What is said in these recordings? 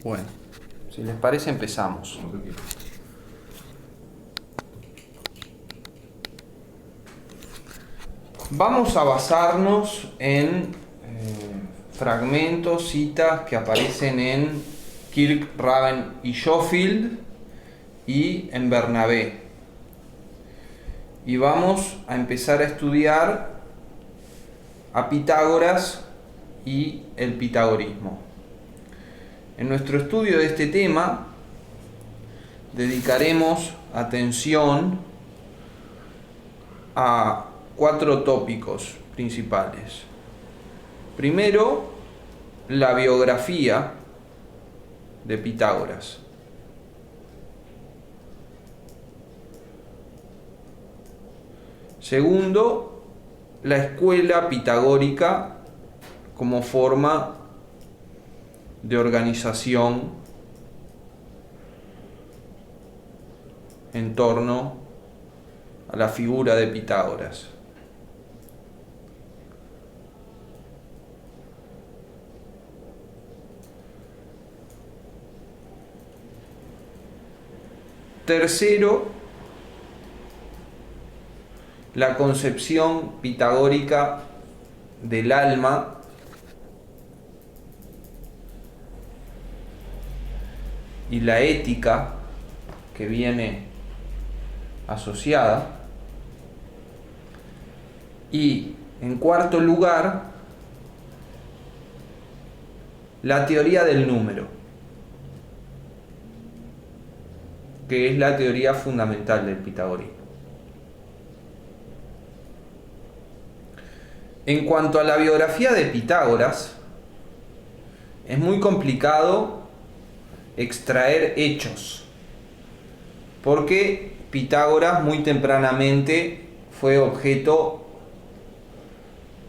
Bueno, si les parece empezamos. Vamos a basarnos en fragmentos, citas que aparecen en Kirk, Raven y Schofield y en Bernabé. Y vamos a empezar a estudiar a Pitágoras y el pitagorismo. En nuestro estudio de este tema dedicaremos atención a 4 tópicos principales. Primero, la biografía de Pitágoras. Segundo, la escuela pitagórica como forma de organización en torno a la figura de Pitágoras. Tercero, la concepción pitagórica del alma y la ética que viene asociada. Y en cuarto lugar, la teoría del número, que es la teoría fundamental del pitagorismo. En cuanto a la biografía de Pitágoras, es muy complicado extraer hechos, porque Pitágoras muy tempranamente fue objeto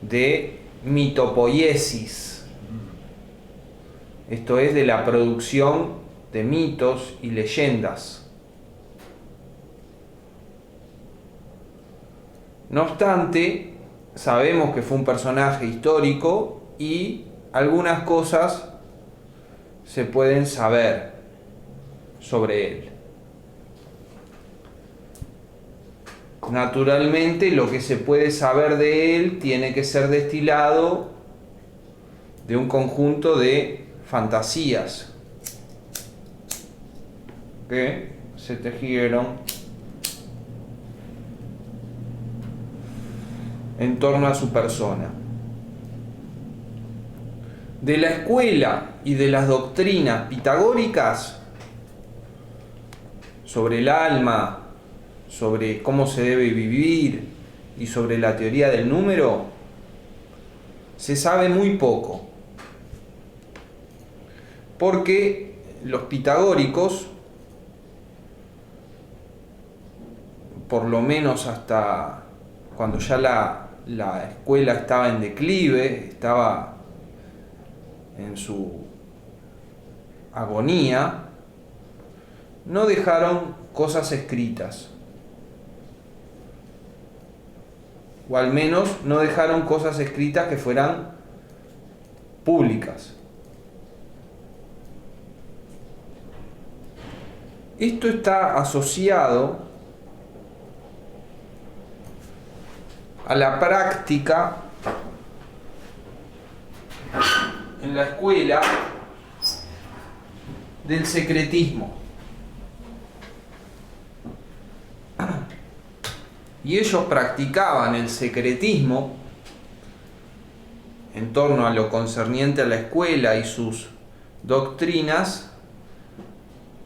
de mitopoiesis, esto es, de la producción de mitos y leyendas. No obstante, sabemos que fue un personaje histórico y algunas cosas se pueden saber sobre él. Naturalmente, lo que se puede saber de él tiene que ser destilado de un conjunto de fantasías que se tejieron en torno a su persona. De la escuela y de las doctrinas pitagóricas sobre el alma, sobre cómo se debe vivir y sobre la teoría del número, se sabe muy poco, porque los pitagóricos, por lo menos hasta cuando ya la escuela estaba en declive, estaba en su agonía, no dejaron cosas escritas, o al menos no dejaron cosas escritas que fueran públicas. Esto está asociado a la práctica en la escuela del secretismo. Y ellos practicaban el secretismo en torno a lo concerniente a la escuela y sus doctrinas,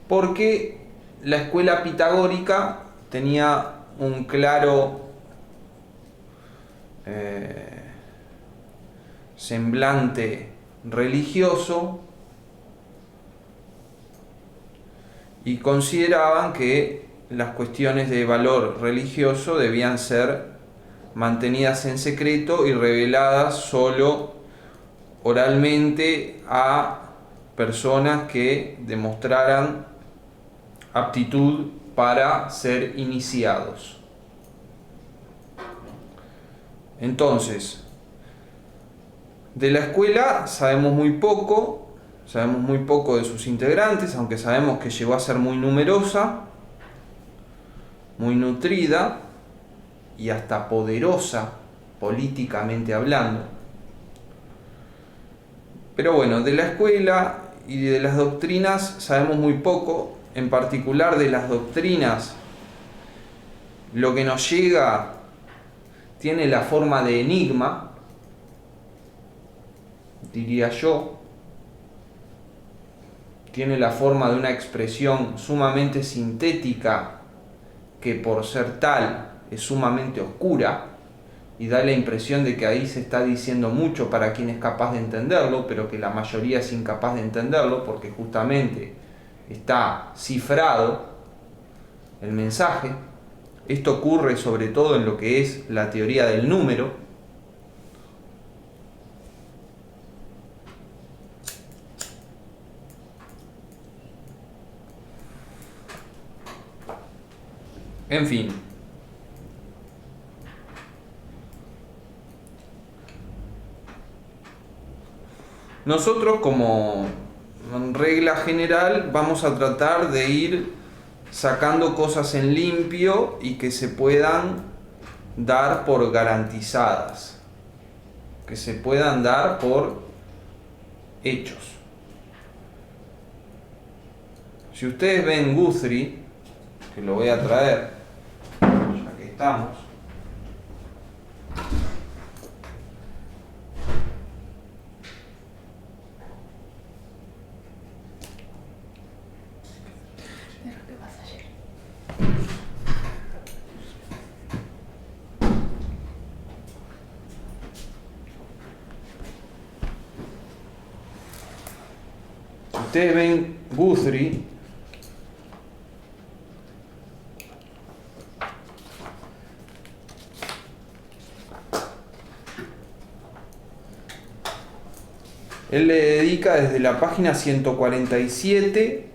porque la escuela pitagórica tenía un claro semblante religioso y consideraban que las cuestiones de valor religioso debían ser mantenidas en secreto y reveladas solo oralmente a personas que demostraran aptitud para ser iniciados. Entonces, de la escuela sabemos muy poco, Sabemos muy poco de sus integrantes, aunque sabemos que llegó a ser muy numerosa, muy nutrida y hasta poderosa políticamente hablando. Pero bueno, de la escuela y de las doctrinas sabemos muy poco, en particular de las doctrinas. Lo que nos llega tiene la forma de enigma, diría yo. Tiene la forma de una expresión sumamente sintética que por ser tal es sumamente oscura y da la impresión de que ahí se está diciendo mucho para quien es capaz de entenderlo, pero que la mayoría es incapaz de entenderlo porque justamente está cifrado el mensaje. Esto ocurre sobre todo en lo que es la teoría del número. En fin. Nosotros, como regla general, vamos a tratar de ir sacando cosas en limpio y que se puedan dar por garantizadas, que se puedan dar por hechos. Si ustedes ven Guthrie, que lo voy a traer, ya que estamos, ustedes ven Guthrie, él le dedica desde la página 147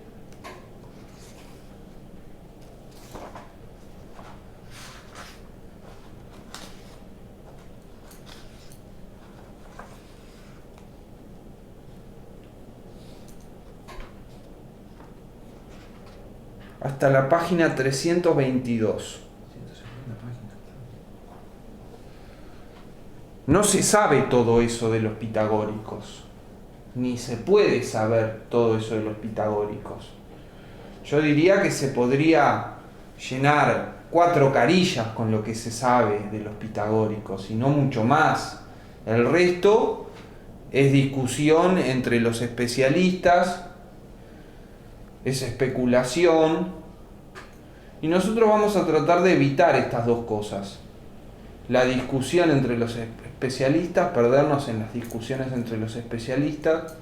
hasta la página 322. No se sabe todo eso de los pitagóricos, ni se puede saber todo eso de los pitagóricos. Yo diría que se podría llenar 4 carillas con lo que se sabe de los pitagóricos y no mucho más. El resto es discusión entre los especialistas, es especulación, y nosotros vamos a tratar de evitar estas dos cosas. La discusión entre los especialistas, perdernos en las discusiones entre los especialistas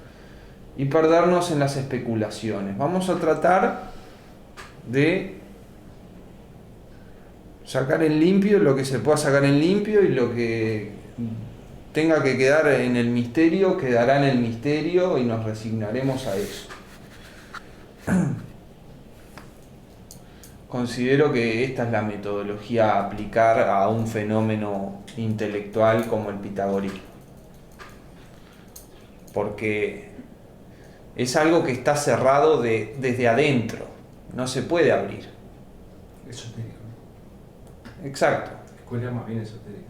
y perdernos en las especulaciones. Vamos a tratar de sacar en limpio lo que se pueda sacar en limpio y lo que tenga que quedar en el misterio quedará en el misterio y nos resignaremos a eso. Considero que esta es la metodología a aplicar a un fenómeno intelectual como el pitagorismo, porque es algo que está cerrado desde adentro, no se puede abrir. Esotérico, ¿no? Exacto. Escuela más bien esotérica.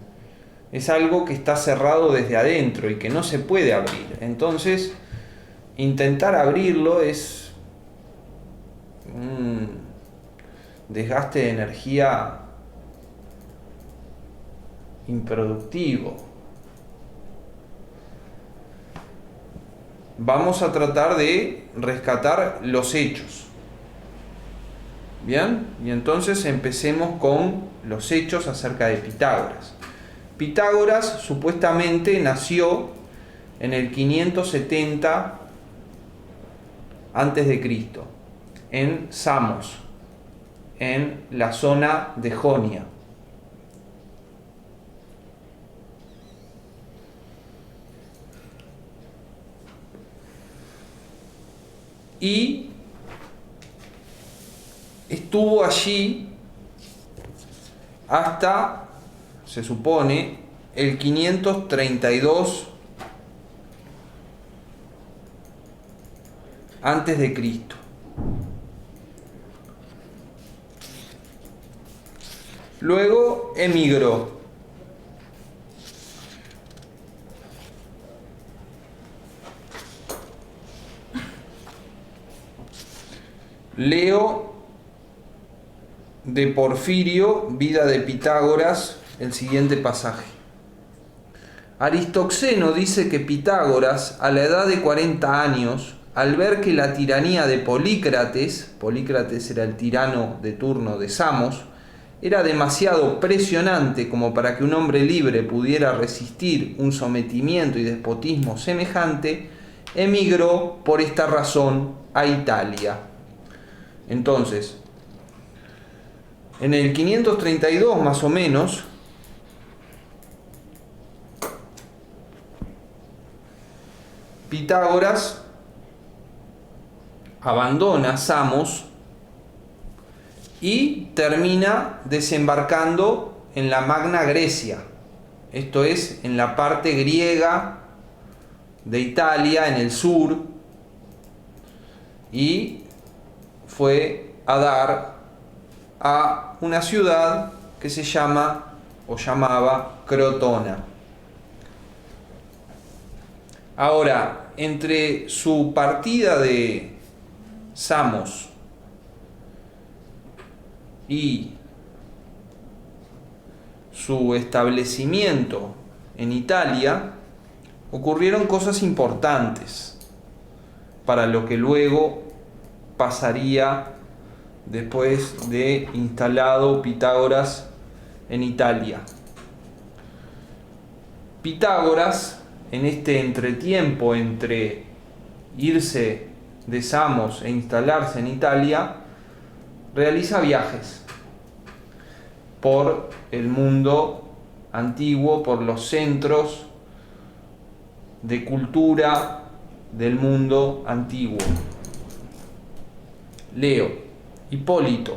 Es algo que está cerrado desde adentro y que no se puede abrir. Entonces, intentar abrirlo es un desgaste de energía improductivo. Vamos a tratar de rescatar los hechos. ¿Bien? Y entonces empecemos con los hechos acerca de Pitágoras. Pitágoras supuestamente nació en el 570 antes de Cristo, en Samos, en la zona de Jonia. Y estuvo allí hasta, se supone, el 532 antes de Cristo. Luego emigró. Leo de Porfirio, Vida de Pitágoras, el siguiente pasaje. Aristoxeno dice que Pitágoras, a la edad de 40 años, al ver que la tiranía de Polícrates era el tirano de turno de Samos, era demasiado presionante como para que un hombre libre pudiera resistir un sometimiento y despotismo semejante, emigró por esta razón a Italia. Entonces, en el 532 más o menos, Pitágoras abandona Samos y termina desembarcando en la Magna Grecia, esto es, en la parte griega de Italia, en el sur, y fue a dar a una ciudad que se llama o llamaba Crotona. Ahora, entre su partida de Samos y su establecimiento en Italia, ocurrieron cosas importantes para lo que luego pasaría después de instalado Pitágoras en Italia. Pitágoras, en este entretiempo entre irse de Samos e instalarse en Italia, realiza viajes por el mundo antiguo, por los centros de cultura del mundo antiguo. Leo, Hipólito,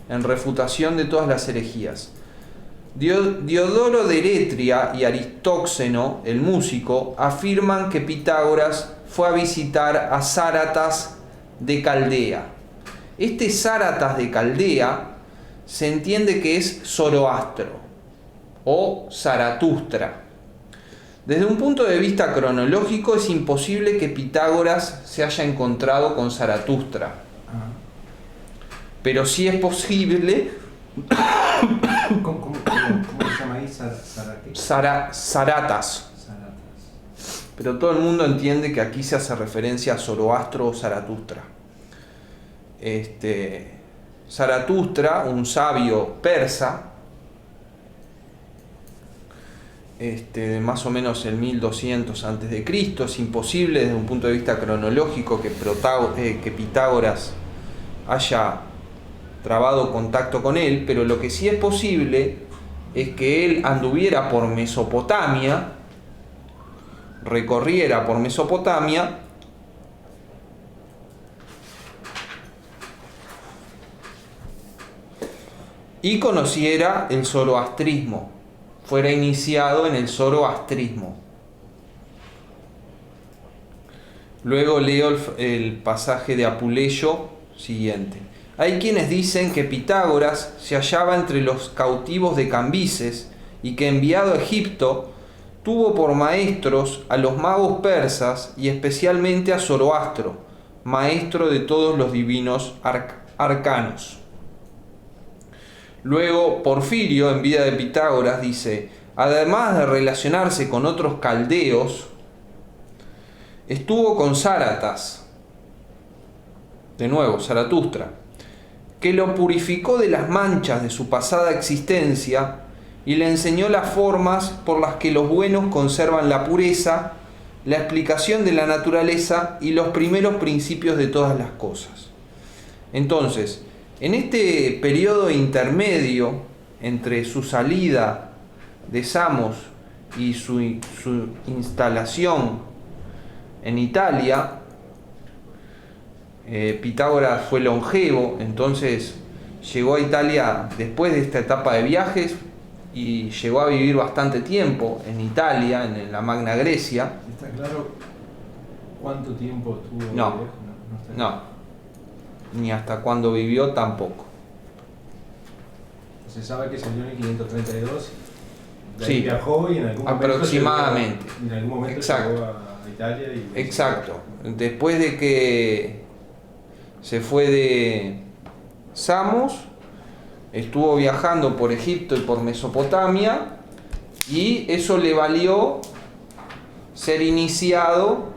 en refutación de todas las herejías. Diodoro de Eretria y Aristóxeno, el músico, afirman que Pitágoras fue a visitar a Sáratas de Caldea. Este Sáratas de Caldea se entiende que es Zoroastro o Zaratustra. Desde un punto de vista cronológico es imposible que Pitágoras se haya encontrado con Zaratustra. Pero sí es posible. ¿Cómo se llama ahí? Zaratas. Pero todo el mundo entiende que aquí se hace referencia a Zoroastro o Zaratustra. Zaratustra, un sabio persa, más o menos en 1200 a.C., es imposible desde un punto de vista cronológico que Pitágoras haya trabado contacto con él, pero lo que sí es posible es que él anduviera por Mesopotamia, recorriera por Mesopotamia y conociera el zoroastrismo, fuera iniciado en el zoroastrismo. Luego leo el pasaje de Apuleyo siguiente. Hay quienes dicen que Pitágoras se hallaba entre los cautivos de Cambises y que, enviado a Egipto, tuvo por maestros a los magos persas y especialmente a Zoroastro, maestro de todos los divinos arcanos. Luego Porfirio, en Vida de Pitágoras, dice: además de relacionarse con otros caldeos, estuvo con Sáratas, de nuevo Zaratustra, que lo purificó de las manchas de su pasada existencia y le enseñó las formas por las que los buenos conservan la pureza, la explicación de la naturaleza y los primeros principios de todas las cosas. Entonces, en este periodo intermedio entre su salida de Samos y su instalación en Italia, Pitágoras fue longevo, entonces llegó a Italia después de esta etapa de viajes y llegó a vivir bastante tiempo en Italia, en la Magna Grecia. ¿Está claro cuánto tiempo estuvo? No, No. Ni hasta cuándo vivió tampoco. Se sabe que salió en el 532. De ahí Sí, viajó y en algún momento aproximadamente. En algún momento Exacto. llegó a Italia. Exacto. Después de que se fue de Samos, estuvo viajando por Egipto y por Mesopotamia, y eso le valió ser iniciado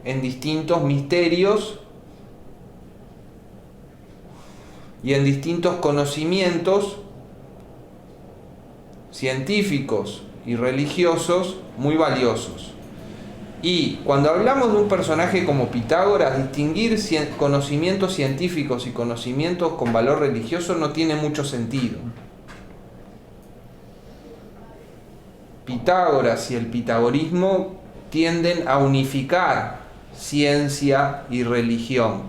en distintos misterios y en distintos conocimientos científicos y religiosos muy valiosos. Y cuando hablamos de un personaje como Pitágoras, distinguir conocimientos científicos y conocimientos con valor religioso no tiene mucho sentido. Pitágoras y el pitagorismo tienden a unificar ciencia y religión.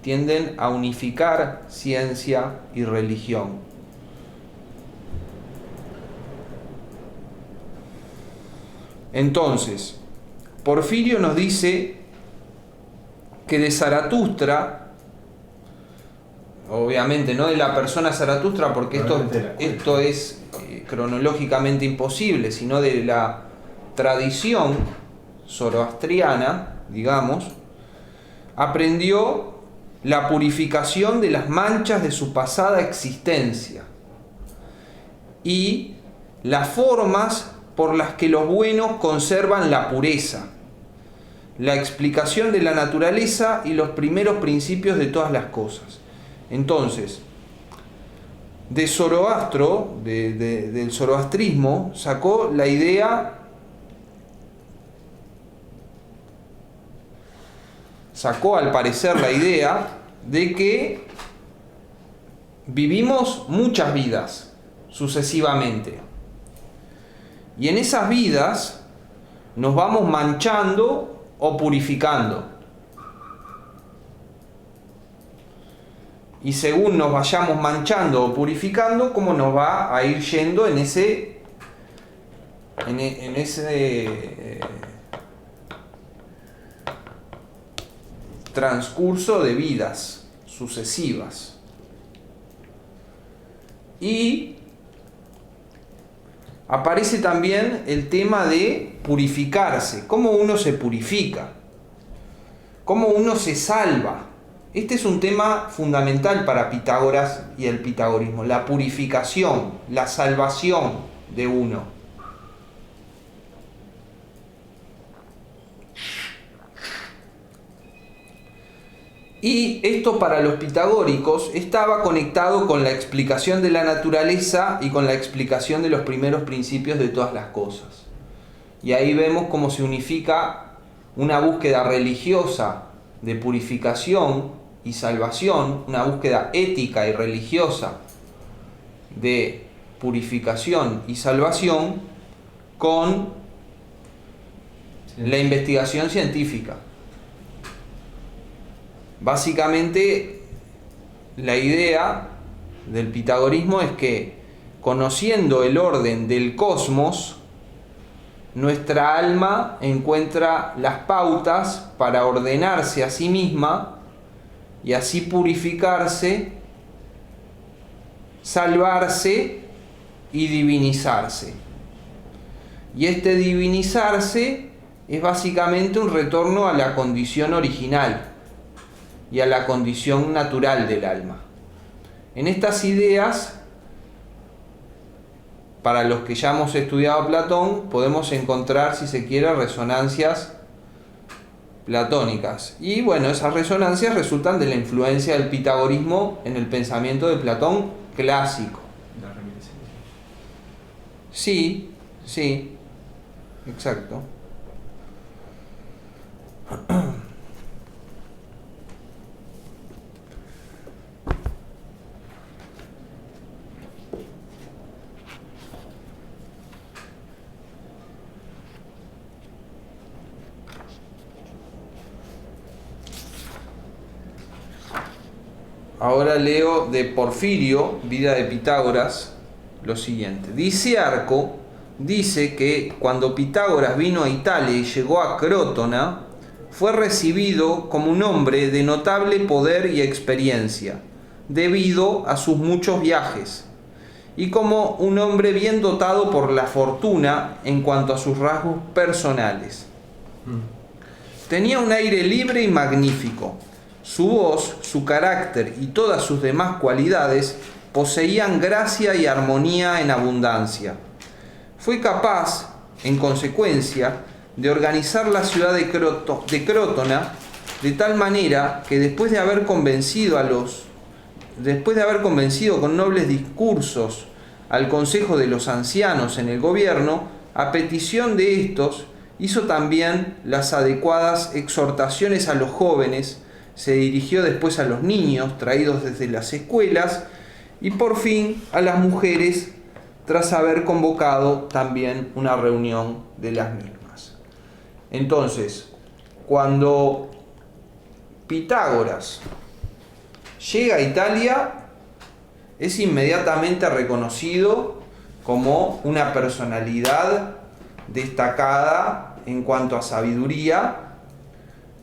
Tienden a unificar ciencia y religión. Entonces, Porfirio nos dice que de Zaratustra, obviamente no de la persona Zaratustra, porque esto es cronológicamente imposible, sino de la tradición zoroastriana, digamos, aprendió la purificación de las manchas de su pasada existencia y las formas por las que los buenos conservan la pureza, la explicación de la naturaleza y los primeros principios de todas las cosas. Entonces, de Zoroastro, del zoroastrismo, sacó la idea, sacó al parecer la idea de que vivimos muchas vidas sucesivamente. Y en esas vidas nos vamos manchando o purificando. Y según nos vayamos manchando o purificando, cómo nos va a ir yendo en ese transcurso de vidas sucesivas. Y aparece también el tema de purificarse, cómo uno se purifica, cómo uno se salva. Este es un tema fundamental para Pitágoras y el pitagorismo, la purificación, la salvación de uno. Y esto para los pitagóricos estaba conectado con la explicación de la naturaleza y con la explicación de los primeros principios de todas las cosas. Y ahí vemos cómo se unifica una búsqueda religiosa de purificación y salvación, una búsqueda ética y religiosa de purificación y salvación con la investigación científica. Básicamente, la idea del pitagorismo es que, conociendo el orden del cosmos, nuestra alma encuentra las pautas para ordenarse a sí misma y así purificarse, salvarse y divinizarse. Y este divinizarse es básicamente un retorno a la condición original y a la condición natural del alma. En estas ideas, para los que ya hemos estudiado a Platón, podemos encontrar, si se quiere, resonancias platónicas. Y bueno, esas resonancias resultan de la influencia del pitagorismo en el pensamiento de Platón clásico. Sí, sí, exacto. Ahora leo de Porfirio, Vida de Pitágoras, lo siguiente. Dice Arco, dice que cuando Pitágoras vino a Italia y llegó a Crótona, fue recibido como un hombre de notable poder y experiencia, debido a sus muchos viajes, y como un hombre bien dotado por la fortuna en cuanto a sus rasgos personales. Tenía un aire libre y magnífico. Su voz, su carácter y todas sus demás cualidades poseían gracia y armonía en abundancia. Fue capaz, en consecuencia, de organizar la ciudad de Crótona de tal manera que después de haber convencido con nobles discursos al consejo de los ancianos en el gobierno, a petición de estos, hizo también las adecuadas exhortaciones a los jóvenes, se dirigió después a los niños traídos desde las escuelas y por fin a las mujeres, tras haber convocado también una reunión de las mismas. Entonces, cuando Pitágoras llega a Italia, es inmediatamente reconocido como una personalidad destacada en cuanto a sabiduría,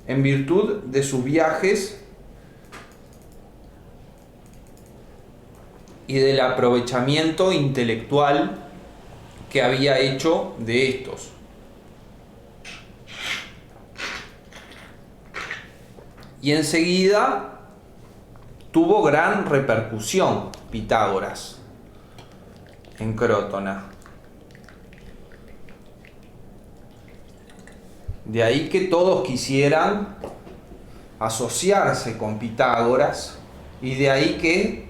en virtud de sus viajes y del aprovechamiento intelectual que había hecho de estos. Y enseguida tuvo gran repercusión Pitágoras en Crótona. De ahí que todos quisieran asociarse con Pitágoras y de ahí que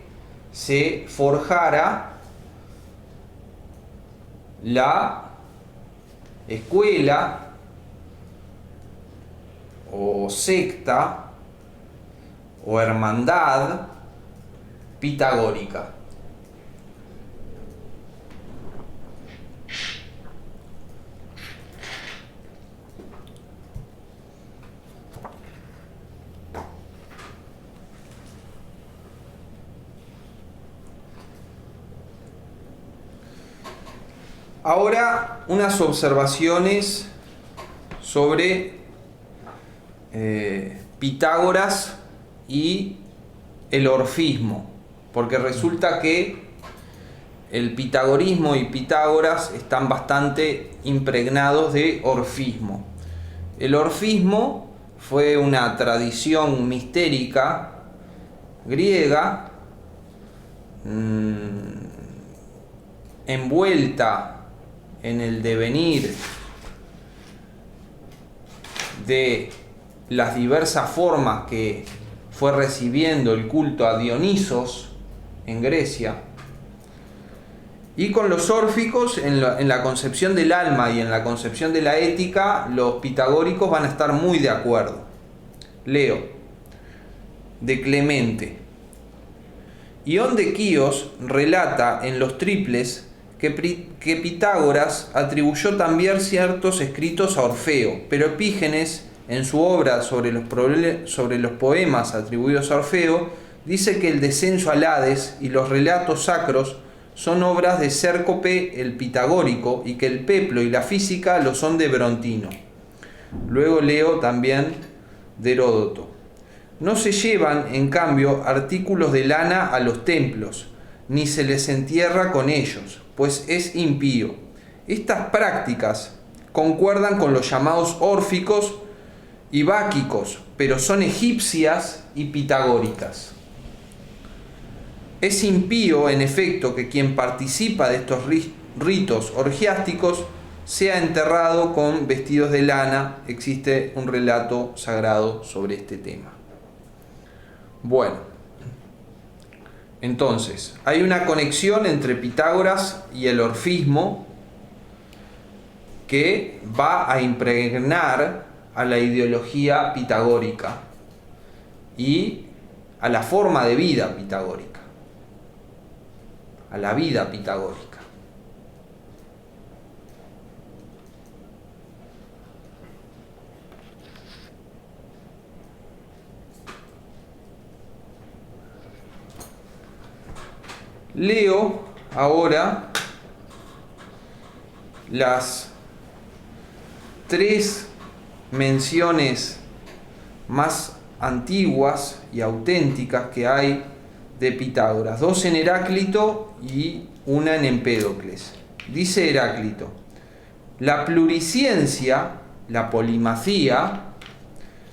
se forjara la escuela o secta o hermandad pitagórica. Ahora, unas observaciones sobre Pitágoras y el orfismo, porque resulta que el pitagorismo y Pitágoras están bastante impregnados de orfismo. El orfismo fue una tradición mistérica griega envuelta en el devenir de las diversas formas que fue recibiendo el culto a Dionisos en Grecia, y con los órficos en la concepción del alma y en la concepción de la ética, los pitagóricos van a estar muy de acuerdo. Leo de Clemente. Ión de Quíos relata en los Triples que Pitágoras atribuyó también ciertos escritos a Orfeo, pero Epígenes, en su obra sobre los poemas atribuidos a Orfeo, dice que el descenso al Hades y los relatos sacros son obras de Cércope el Pitagórico y que el peplo y la física lo son de Brontino. Luego leo también de Heródoto. No se llevan, en cambio, artículos de lana a los templos, ni se les entierra con ellos, pues es impío. Estas prácticas concuerdan con los llamados órficos y báquicos, pero son egipcias y pitagóricas. Es impío, en efecto, que quien participa de estos ritos orgiásticos sea enterrado con vestidos de lana. Existe un relato sagrado sobre este tema. Bueno, entonces, hay una conexión entre Pitágoras y el orfismo que va a impregnar a la ideología pitagórica y a la forma de vida pitagórica, a la vida pitagórica. Leo ahora las 3 menciones más antiguas y auténticas que hay de Pitágoras, dos en Heráclito y una en Empédocles. Dice Heráclito: la pluriciencia, la polimacía,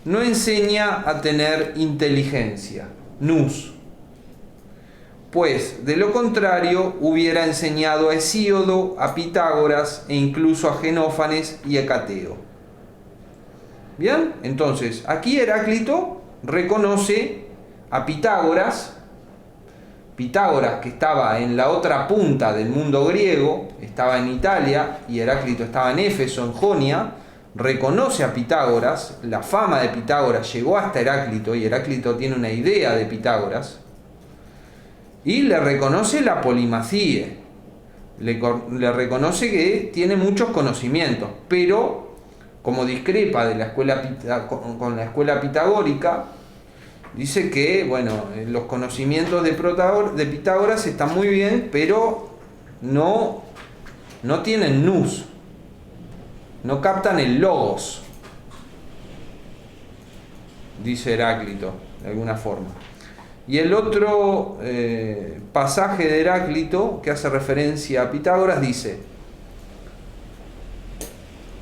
no enseña a tener inteligencia, nous, pues de lo contrario hubiera enseñado a Hesíodo, a Pitágoras e incluso a Genófanes y Hecateo. Bien, entonces aquí Heráclito reconoce a Pitágoras, que estaba en la otra punta del mundo griego, estaba en Italia, y Heráclito estaba en Éfeso, en Jonia. Reconoce a Pitágoras, la fama de Pitágoras llegó hasta Heráclito, y Heráclito tiene una idea de Pitágoras, y le reconoce la polimacía, le reconoce que tiene muchos conocimientos, pero como discrepa de la escuela con la escuela pitagórica, dice que, bueno, los conocimientos de Pitágoras están muy bien, pero no tienen nous, no captan el logos, dice Heráclito, de alguna forma. Y el otro pasaje de Heráclito que hace referencia a Pitágoras dice: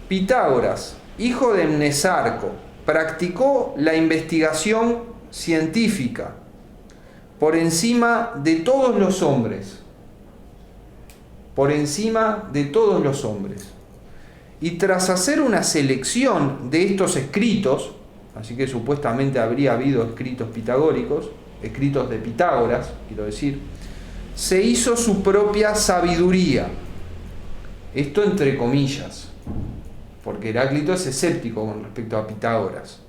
Pitágoras, hijo de Mnesarco, practicó la investigación científica por encima de todos los hombres, y tras hacer una selección de estos escritos, así que supuestamente habría habido escritos pitagóricos, escritos de Pitágoras, quiero decir, se hizo su propia sabiduría. Esto entre comillas, porque Heráclito es escéptico con respecto a Pitágoras.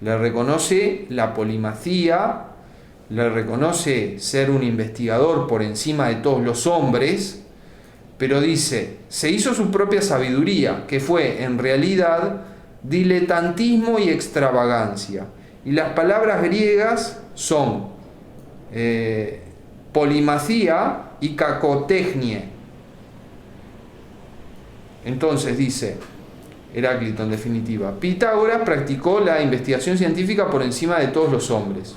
Le reconoce la polimacía, le reconoce ser un investigador por encima de todos los hombres, pero dice, se hizo su propia sabiduría, que fue en realidad diletantismo y extravagancia. Y las palabras griegas son polimacía y cacotecnie. Entonces dice Heráclito, en definitiva, Pitágoras practicó la investigación científica por encima de todos los hombres,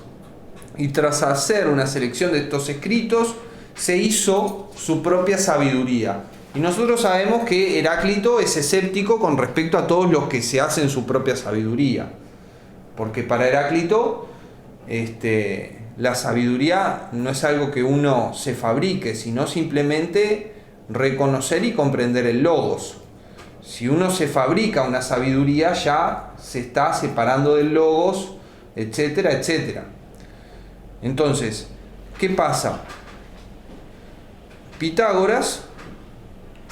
y tras hacer una selección de estos escritos se hizo su propia sabiduría. Y nosotros sabemos que Heráclito es escéptico con respecto a todos los que se hacen su propia sabiduría, porque para Heráclito la sabiduría no es algo que uno se fabrique, sino simplemente reconocer y comprender el logos. Si uno se fabrica una sabiduría, ya se está separando del logos, etcétera, etcétera. Entonces, ¿qué pasa? Pitágoras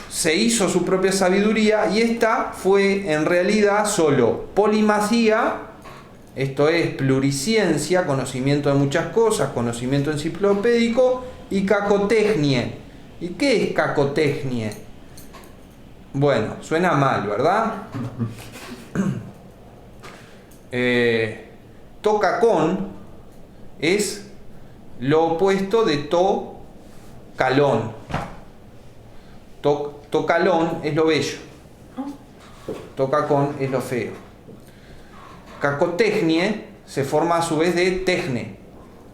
se hizo su propia sabiduría, y esta fue en realidad solo polimacía, esto es pluriciencia, conocimiento de muchas cosas, conocimiento enciclopédico, y cacotecnie. ¿Y qué es cacotecnie? Bueno, suena mal, ¿verdad? Tocacón es lo opuesto de tocalón. Tocalón es lo bello, tocacón es lo feo. Cacotecnie se forma a su vez de tecne.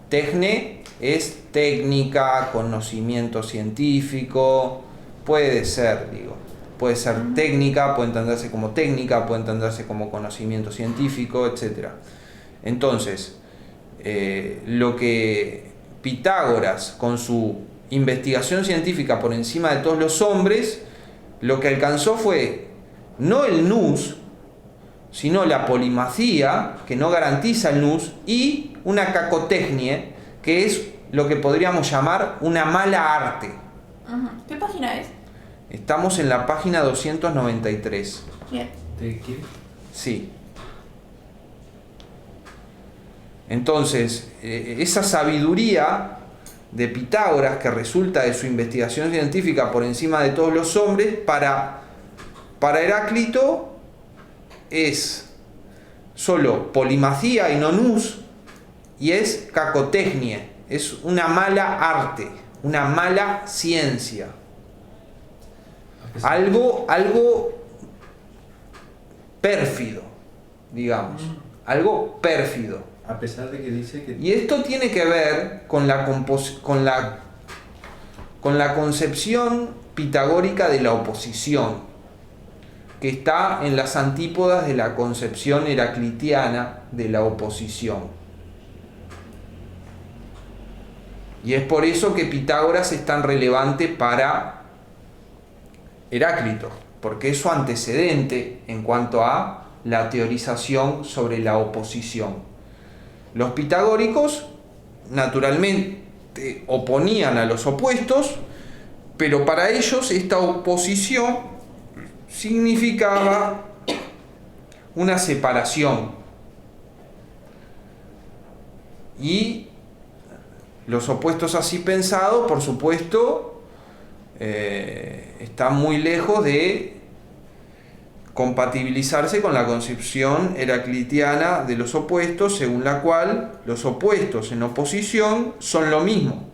Tecne es técnica, conocimiento científico, puede ser técnica, puede entenderse como técnica, puede entenderse como conocimiento científico, etc. Entonces, lo que Pitágoras, con su investigación científica por encima de todos los hombres, lo que alcanzó fue no el nous, sino la polimacía, que no garantiza el nous, y una cacotecnie, que es lo que podríamos llamar una mala arte. ¿Qué página es? Estamos en la página 293. Bien. ¿De quién? Sí. Entonces, esa sabiduría de Pitágoras, que resulta de su investigación científica por encima de todos los hombres, para Heráclito es solo polimacía y no nous, y es cacotecnie, es una mala arte, una mala ciencia, algo pérfido, digamos, algo pérfido. A pesar de que dice que... Y esto tiene que ver con la concepción pitagórica de la oposición, que está en las antípodas de la concepción heraclitiana de la oposición. Y es por eso que Pitágoras es tan relevante para Heráclito, porque es su antecedente en cuanto a la teorización sobre la oposición. Los pitagóricos, naturalmente, oponían a los opuestos, pero para ellos esta oposición significaba una separación. Y los opuestos así pensados, por supuesto, están muy lejos de compatibilizarse con la concepción heraclitiana de los opuestos, según la cual los opuestos en oposición son lo mismo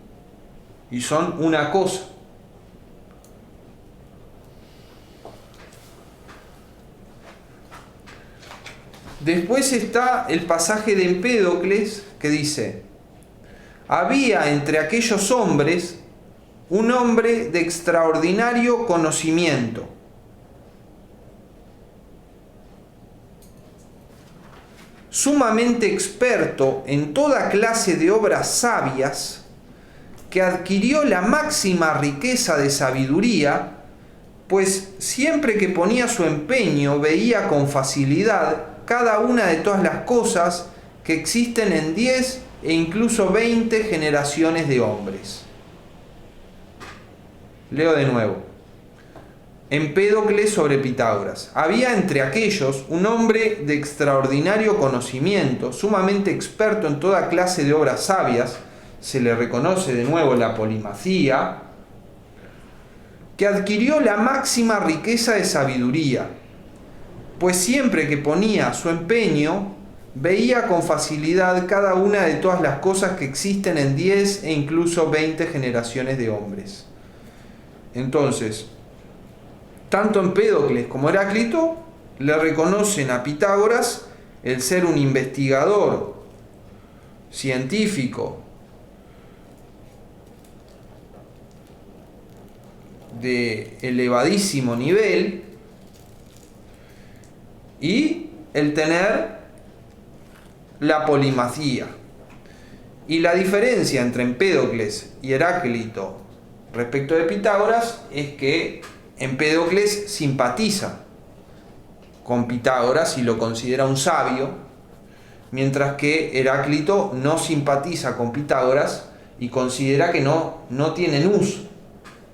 y son una cosa. Después está el pasaje de Empédocles que dice: había entre aquellos hombres un hombre de extraordinario conocimiento, sumamente experto en toda clase de obras sabias, que adquirió la máxima riqueza de sabiduría, pues siempre que ponía su empeño veía con facilidad cada una de todas las cosas que existen en 10 e incluso 20 generaciones de hombres. Leo de nuevo. Empédocles sobre Pitágoras. Había entre aquellos un hombre de extraordinario conocimiento, sumamente experto en toda clase de obras sabias, se le reconoce de nuevo la polimacía, que adquirió la máxima riqueza de sabiduría, pues siempre que ponía su empeño, veía con facilidad cada una de todas las cosas que existen en 10 e incluso 20 generaciones de hombres. Entonces, tanto Empédocles como Heráclito le reconocen a Pitágoras el ser un investigador científico de elevadísimo nivel y el tener la polimacía. Y la diferencia entre Empédocles y Heráclito respecto de Pitágoras es que Empédocles simpatiza con Pitágoras y lo considera un sabio, mientras que Heráclito no simpatiza con Pitágoras y considera que no tiene nous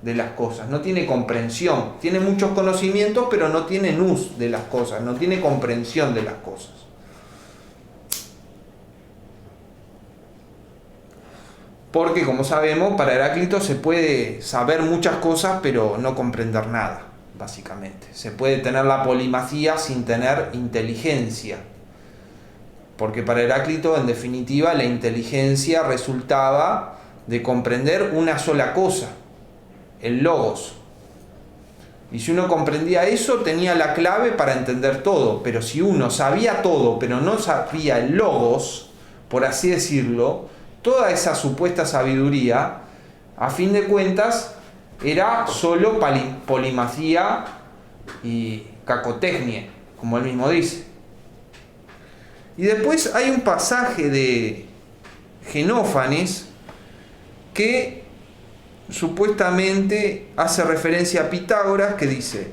de las cosas, no tiene comprensión, tiene muchos conocimientos pero no tiene nous de las cosas, no tiene comprensión de las cosas. Porque, como sabemos, para Heráclito se puede saber muchas cosas pero no comprender nada, básicamente. Se puede tener la polimacía sin tener inteligencia. Porque para Heráclito, en definitiva, la inteligencia resultaba de comprender una sola cosa, el logos. Y si uno comprendía eso, tenía la clave para entender todo. Pero si uno sabía todo, pero no sabía el logos, por así decirlo, toda esa supuesta sabiduría, a fin de cuentas, era solo polimacía y cacotecnia, como él mismo dice. Y después hay un pasaje de Genófanes que supuestamente hace referencia a Pitágoras, que dice: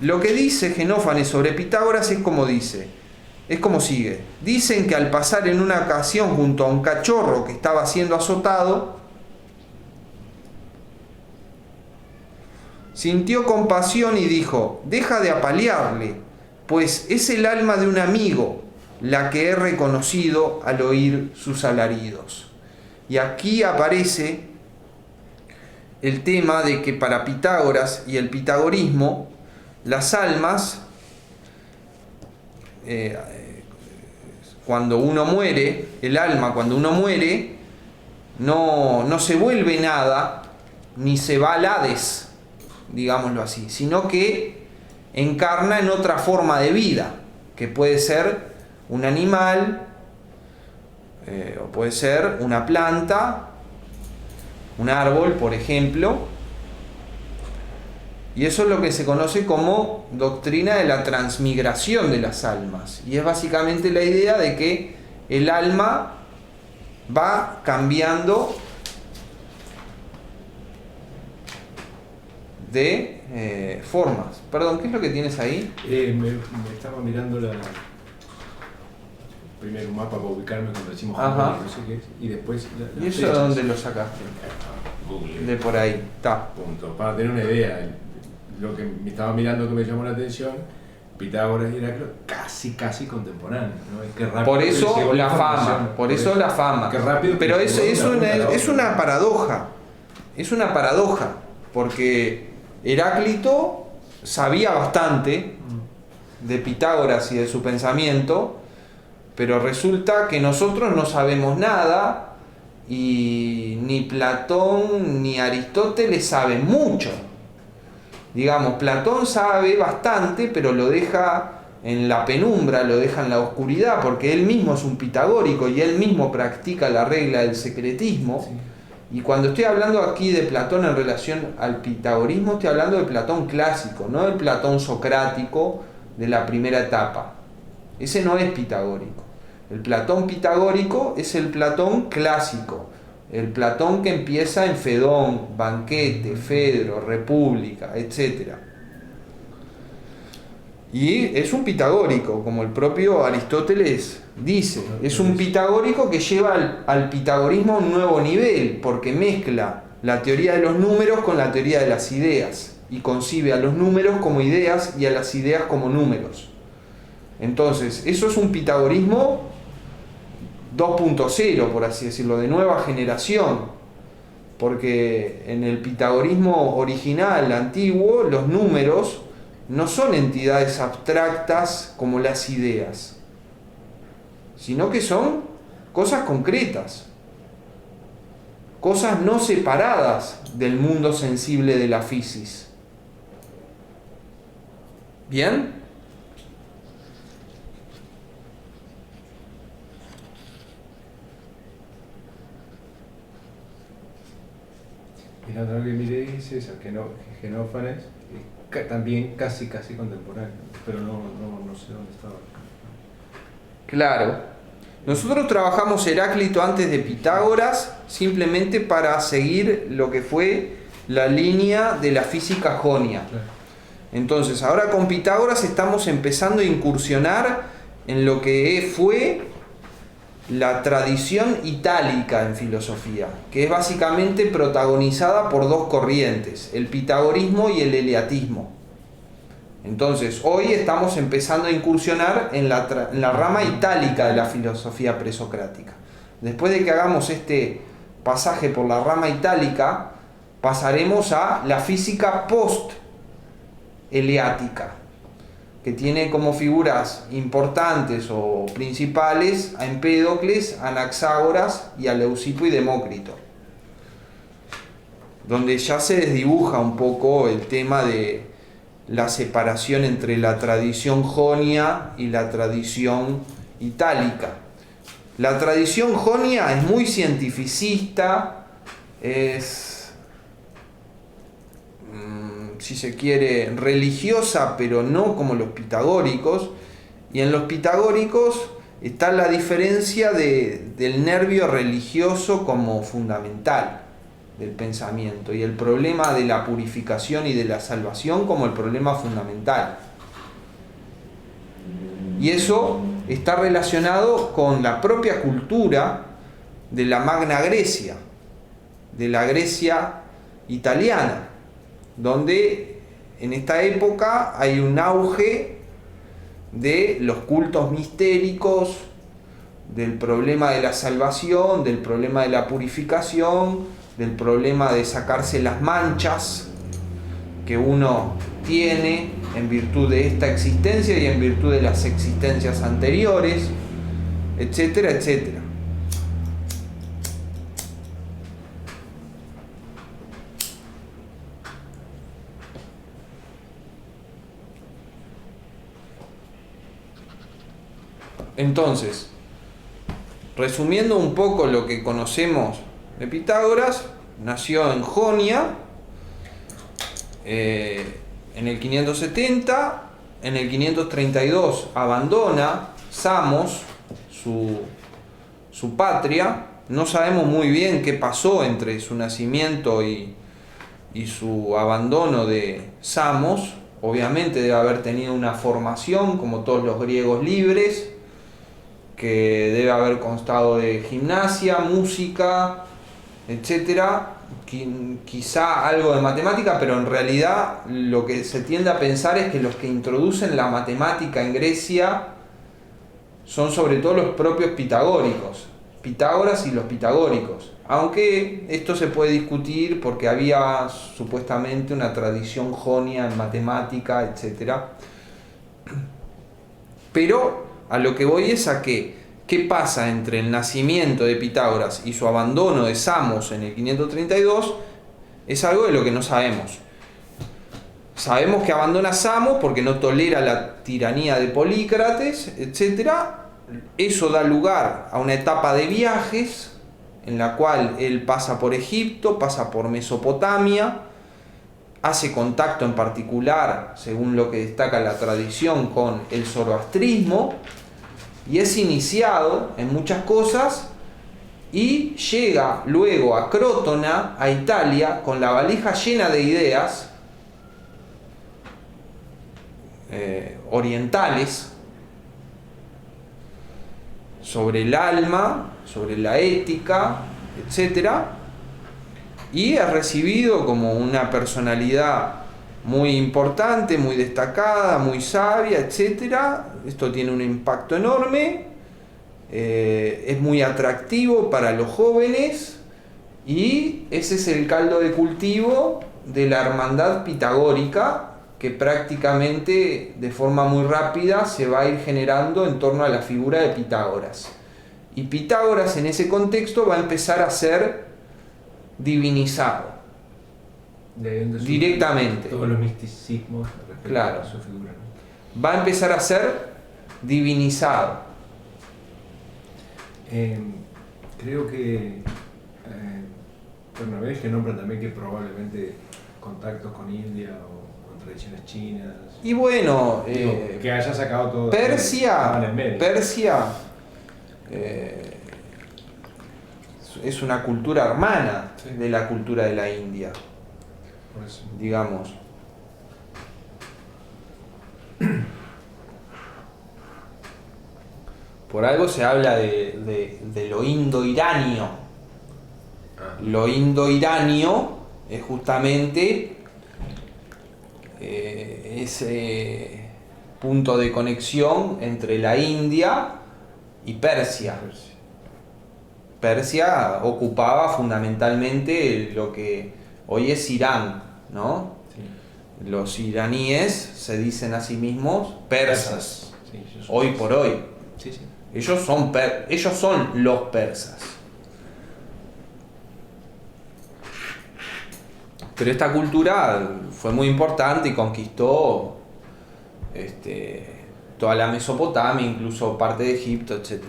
lo que dice Genófanes sobre Pitágoras es como sigue. Dicen que al pasar en una ocasión junto a un cachorro que estaba siendo azotado, sintió compasión y dijo: deja de apalearle, pues es el alma de un amigo la que he reconocido al oír sus alaridos. Y aquí aparece el tema de que para Pitágoras y el pitagorismo, las almas, cuando uno muere, el alma cuando uno muere, no se vuelve nada, ni se va al Hades, digámoslo así, sino que encarna en otra forma de vida, que puede ser un animal, o puede ser una planta, un árbol, por ejemplo. Y eso es lo que se conoce como doctrina de la transmigración de las almas. Y es básicamente la idea de que el alma va cambiando de formas. Perdón, ¿qué es lo que tienes ahí? Me estaba mirando primero un mapa para ubicarme cuando decimos Ajá. no sé qué es, y después ¿Y eso de dónde lo sacaste? Google. De por ahí, está. Punto. Para tener una idea, lo que me estaba mirando que me llamó la atención, Pitágoras y Heraclio casi contemporáneos, ¿no? Es que rápido Por eso llegó la información, fama, por eso la fama. Qué rápido Pero que es llegó una, la es una paradoja. Es una paradoja. Porque Heráclito sabía bastante de Pitágoras y de su pensamiento, pero resulta que nosotros no sabemos nada y ni Platón ni Aristóteles saben mucho. Digamos, Platón sabe bastante, pero lo deja en la penumbra, lo deja en la oscuridad, porque él mismo es un pitagórico y él mismo practica la regla del secretismo. Sí. Y cuando estoy hablando aquí de Platón en relación al pitagorismo, estoy hablando de Platón clásico, no del Platón socrático de la primera etapa. Ese no es pitagórico. El Platón pitagórico es el Platón clásico, el Platón que empieza en Fedón, Banquete, Fedro, República, etc. Y es un pitagórico, como el propio Aristóteles dice. Es un pitagórico que lleva al pitagorismo a un nuevo nivel, porque mezcla la teoría de los números con la teoría de las ideas, y concibe a los números como ideas y a las ideas como números. Entonces, eso es un pitagorismo 2.0, por así decirlo, de nueva generación, porque en el pitagorismo original, antiguo, los números no son entidades abstractas como las ideas, sino que son cosas concretas, cosas no separadas del mundo sensible de la fisis. ¿Bien? Y la otra que miré dice eso, que Genófanes también casi contemporáneo, pero no sé dónde estaba. Claro. Nosotros trabajamos Heráclito antes de Pitágoras simplemente para seguir lo que fue la línea de la física jonia. Claro. Entonces, ahora con Pitágoras estamos empezando a incursionar en lo que fue la tradición itálica en filosofía, que es básicamente protagonizada por dos corrientes, el pitagorismo y el eleatismo. Entonces, hoy estamos empezando a incursionar en la rama itálica de la filosofía presocrática. Después de que hagamos este pasaje por la rama itálica, pasaremos a la física post-eleática, que tiene como figuras importantes o principales a Empédocles, a Anaxágoras y a Leucipo y Demócrito, donde ya se desdibuja un poco el tema de la separación entre la tradición jonia y la tradición itálica. La tradición jonia es muy cientificista, es, si se quiere, religiosa, pero no como los pitagóricos. Y en los pitagóricos está la diferencia del nervio religioso como fundamental del pensamiento, y el problema de la purificación y de la salvación como el problema fundamental. Y eso está relacionado con la propia cultura de la Magna Grecia, de la Grecia italiana, donde en esta época hay un auge de los cultos mistéricos, del problema de la salvación, del problema de la purificación, del problema de sacarse las manchas que uno tiene en virtud de esta existencia y en virtud de las existencias anteriores, etcétera, etcétera. Entonces, resumiendo un poco lo que conocemos de Pitágoras, nació en Jonia en el 570, en el 532 abandona Samos, su patria. No sabemos muy bien qué pasó entre su nacimiento y su abandono de Samos. Obviamente debe haber tenido una formación, como todos los griegos libres, que debe haber constado de gimnasia, música, etcétera, quizá algo de matemática, pero en realidad lo que se tiende a pensar es que los que introducen la matemática en Grecia son sobre todo los propios pitagóricos, Pitágoras y los pitagóricos, aunque esto se puede discutir porque había supuestamente una tradición jonia en matemática, etcétera. Pero a lo que voy es a que ¿qué pasa entre el nacimiento de Pitágoras y su abandono de Samos en el 532? Es algo de lo que no sabemos. Sabemos que abandona Samos porque no tolera la tiranía de Polícrates, etc. Eso da lugar a una etapa de viajes en la cual él pasa por Egipto, pasa por Mesopotamia, hace contacto en particular, según lo que destaca la tradición, con el zoroastrismo, y es iniciado en muchas cosas y llega luego a Crotona, a Italia, con la valija llena de ideas orientales sobre el alma, sobre la ética, etc. Y es recibido como una personalidad muy importante, muy destacada, muy sabia, etc. Esto tiene un impacto enorme, es muy atractivo para los jóvenes y ese es el caldo de cultivo de la hermandad pitagórica que prácticamente de forma muy rápida se va a ir generando en torno a la figura de Pitágoras. Y Pitágoras en ese contexto va a empezar a ser divinizado directamente. Todos los misticismos respecto claro. a su figura, ¿no? Va a empezar a ser divinizado. Creo que Bernabé que nombra también que probablemente contactos con India o con tradiciones chinas. Y bueno, que haya sacado todo. Persia en es una cultura hermana sí. de la cultura de la India, Por eso. digamos. Por algo se habla de lo indo-iranio. Lo indo-iranio es justamente ese punto de conexión entre la India y Persia. Persia ocupaba fundamentalmente lo que hoy es Irán, ¿no? Sí. Los iraníes se dicen a sí mismos persas, Sí, hoy por hoy. Sí, sí. Ellos son los persas. Pero esta cultura fue muy importante y conquistó toda la Mesopotamia, incluso parte de Egipto, etc.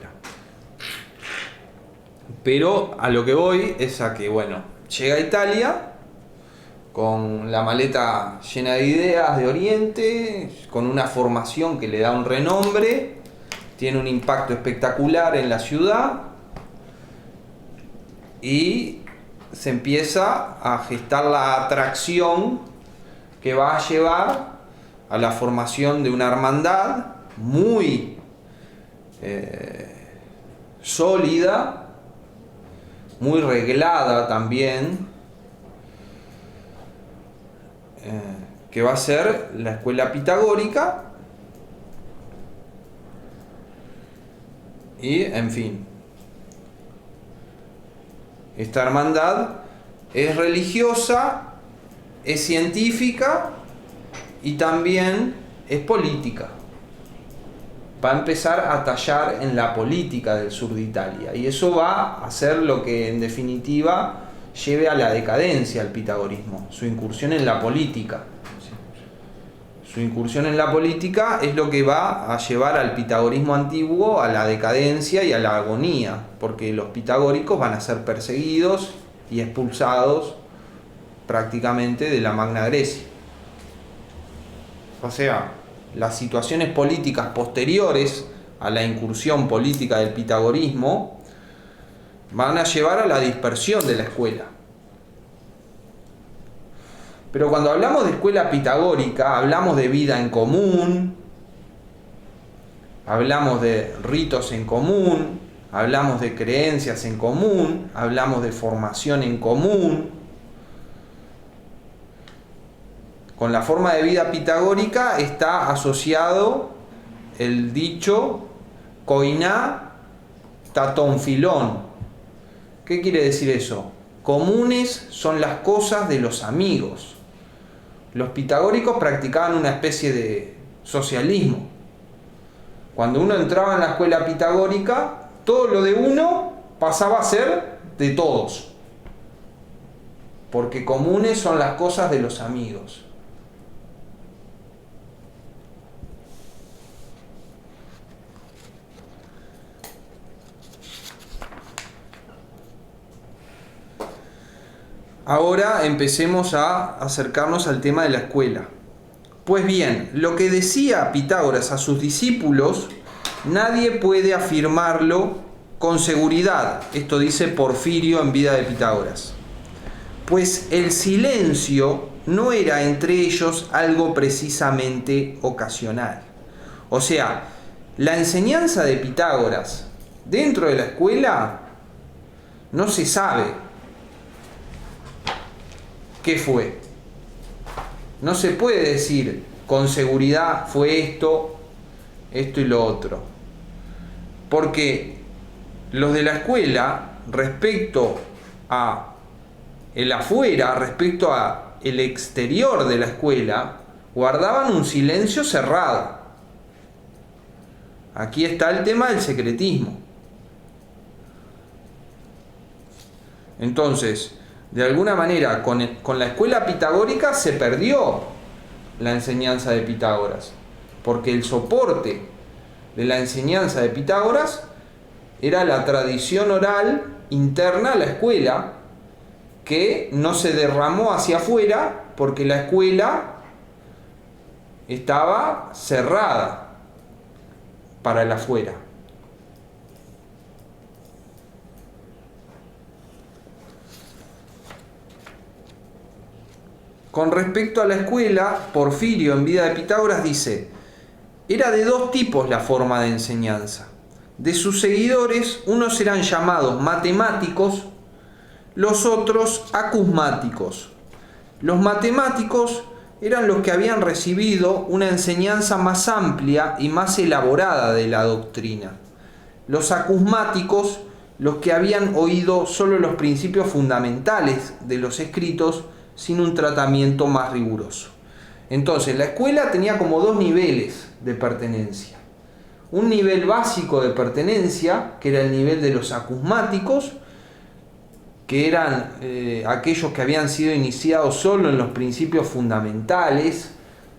Pero a lo que voy es a que, bueno, llega a Italia con la maleta llena de ideas de Oriente, con una formación que le da un renombre, tiene un impacto espectacular en la ciudad y se empieza a gestar la atracción que va a llevar a la formación de una hermandad muy sólida, muy reglada también, que va a ser la escuela pitagórica. Y, en fin, esta hermandad es religiosa, es científica y también es política. Va a empezar a tallar en la política del sur de Italia y eso va a hacer lo que en definitiva lleve a la decadencia al pitagorismo, su incursión en la política. Su incursión en la política es lo que va a llevar al pitagorismo antiguo a la decadencia y a la agonía, porque los pitagóricos van a ser perseguidos y expulsados prácticamente de la Magna Grecia. O sea, las situaciones políticas posteriores a la incursión política del pitagorismo van a llevar a la dispersión de la escuela. Pero cuando hablamos de escuela pitagórica, hablamos de vida en común, hablamos de ritos en común, hablamos de creencias en común, hablamos de formación en común. Con la forma de vida pitagórica está asociado el dicho koiná tatonfilón. ¿Qué quiere decir eso? Comunes son las cosas de los amigos. Los pitagóricos practicaban una especie de socialismo. Cuando uno entraba en la escuela pitagórica, todo lo de uno pasaba a ser de todos. Porque comunes son las cosas de los amigos. Ahora empecemos a acercarnos al tema de la escuela. Pues bien, lo que decía Pitágoras a sus discípulos, nadie puede afirmarlo con seguridad. Esto dice Porfirio en Vida de Pitágoras. Pues el silencio no era entre ellos algo precisamente ocasional. O sea, la enseñanza de Pitágoras dentro de la escuela no se sabe ¿qué fue? No se puede decir con seguridad fue esto y lo otro. Porque los de la escuela, respecto a el afuera, respecto a el exterior de la escuela, guardaban un silencio cerrado. Aquí está el tema del secretismo. Entonces, de alguna manera, con la escuela pitagórica se perdió la enseñanza de Pitágoras, porque el soporte de la enseñanza de Pitágoras era la tradición oral interna a la escuela, que no se derramó hacia afuera porque la escuela estaba cerrada para el afuera. Con respecto a la escuela, Porfirio en Vida de Pitágoras dice: era de dos tipos la forma de enseñanza. De sus seguidores, unos eran llamados matemáticos, los otros acusmáticos. Los matemáticos eran los que habían recibido una enseñanza más amplia y más elaborada de la doctrina. Los acusmáticos, los que habían oído solo los principios fundamentales de los escritos, sin un tratamiento más riguroso. Entonces, la escuela tenía como dos niveles de pertenencia. Un nivel básico de pertenencia, que era el nivel de los acusmáticos, que eran aquellos que habían sido iniciados solo en los principios fundamentales,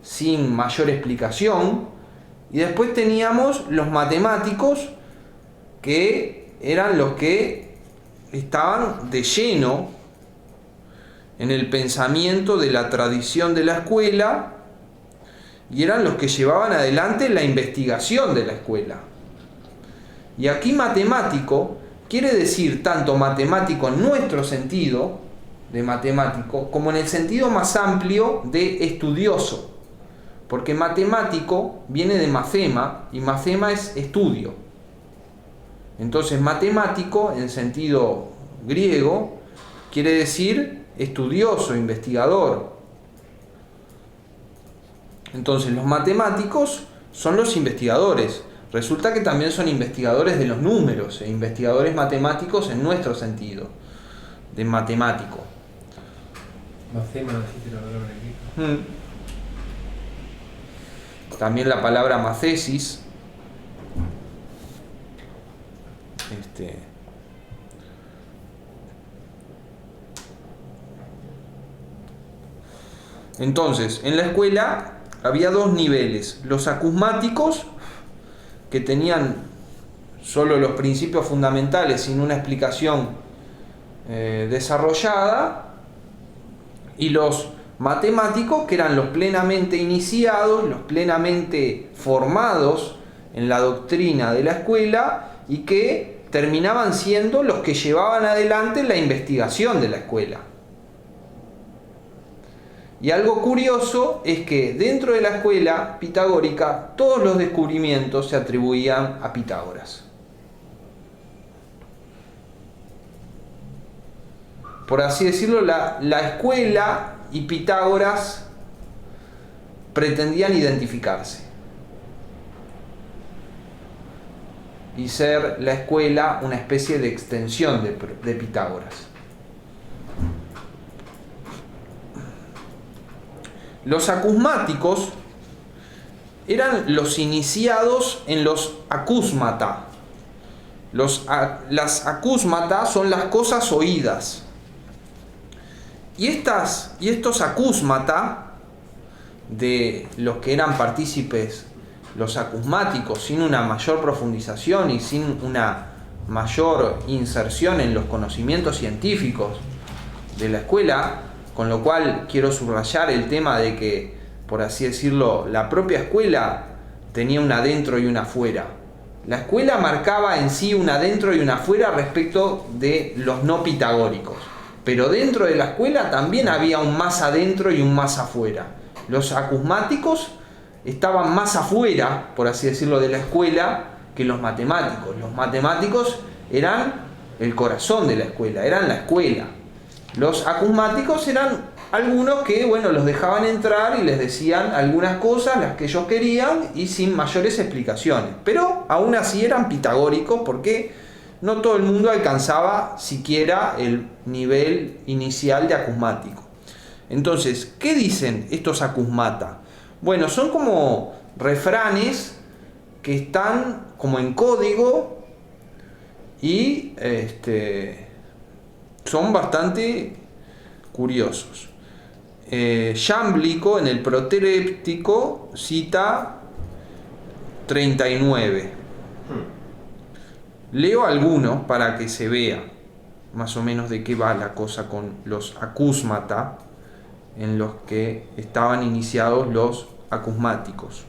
sin mayor explicación. Y después teníamos los matemáticos, que eran los que estaban de lleno en el pensamiento de la tradición de la escuela y eran los que llevaban adelante la investigación de la escuela. Y aquí matemático quiere decir tanto matemático en nuestro sentido de matemático como en el sentido más amplio de estudioso, porque matemático viene de mafema y mafema es estudio. Entonces matemático en sentido griego quiere decir estudioso, investigador. Entonces los matemáticos son los investigadores. Resulta que también son investigadores de los números, investigadores matemáticos en nuestro sentido, de matemático. Macema, dijiste la palabra aquí. También la palabra macesis. Entonces, en la escuela había dos niveles: los acusmáticos, que tenían solo los principios fundamentales sin una explicación desarrollada, y los matemáticos, que eran los plenamente iniciados, los plenamente formados en la doctrina de la escuela, y que terminaban siendo los que llevaban adelante la investigación de la escuela. Y algo curioso es que dentro de la escuela pitagórica todos los descubrimientos se atribuían a Pitágoras. Por así decirlo, la escuela y Pitágoras pretendían identificarse y ser la escuela una especie de extensión de Pitágoras. Los acusmáticos eran los iniciados en los acúsmata. Las acúsmata son las cosas oídas. Y estos acúsmata, de los que eran partícipes los acusmáticos, sin una mayor profundización y sin una mayor inserción en los conocimientos científicos de la escuela, con lo cual quiero subrayar el tema de que, por así decirlo, la propia escuela tenía un adentro y un afuera. La escuela marcaba en sí un adentro y un afuera respecto de los no pitagóricos, pero dentro de la escuela también había un más adentro y un más afuera. Los acusmáticos estaban más afuera, por así decirlo, de la escuela que los matemáticos. Los matemáticos eran el corazón de la escuela, eran la escuela. Los acusmáticos eran algunos que, los dejaban entrar y les decían algunas cosas, las que ellos querían, y sin mayores explicaciones. Pero aún así eran pitagóricos, porque no todo el mundo alcanzaba siquiera el nivel inicial de acusmático. Entonces, ¿qué dicen estos acusmata? Bueno, son como refranes que están como en código y son bastante curiosos. Jámblico en el Protréptico cita 39. Leo algunos para que se vea más o menos de qué va la cosa con los acúsmata, en los que estaban iniciados los acusmáticos.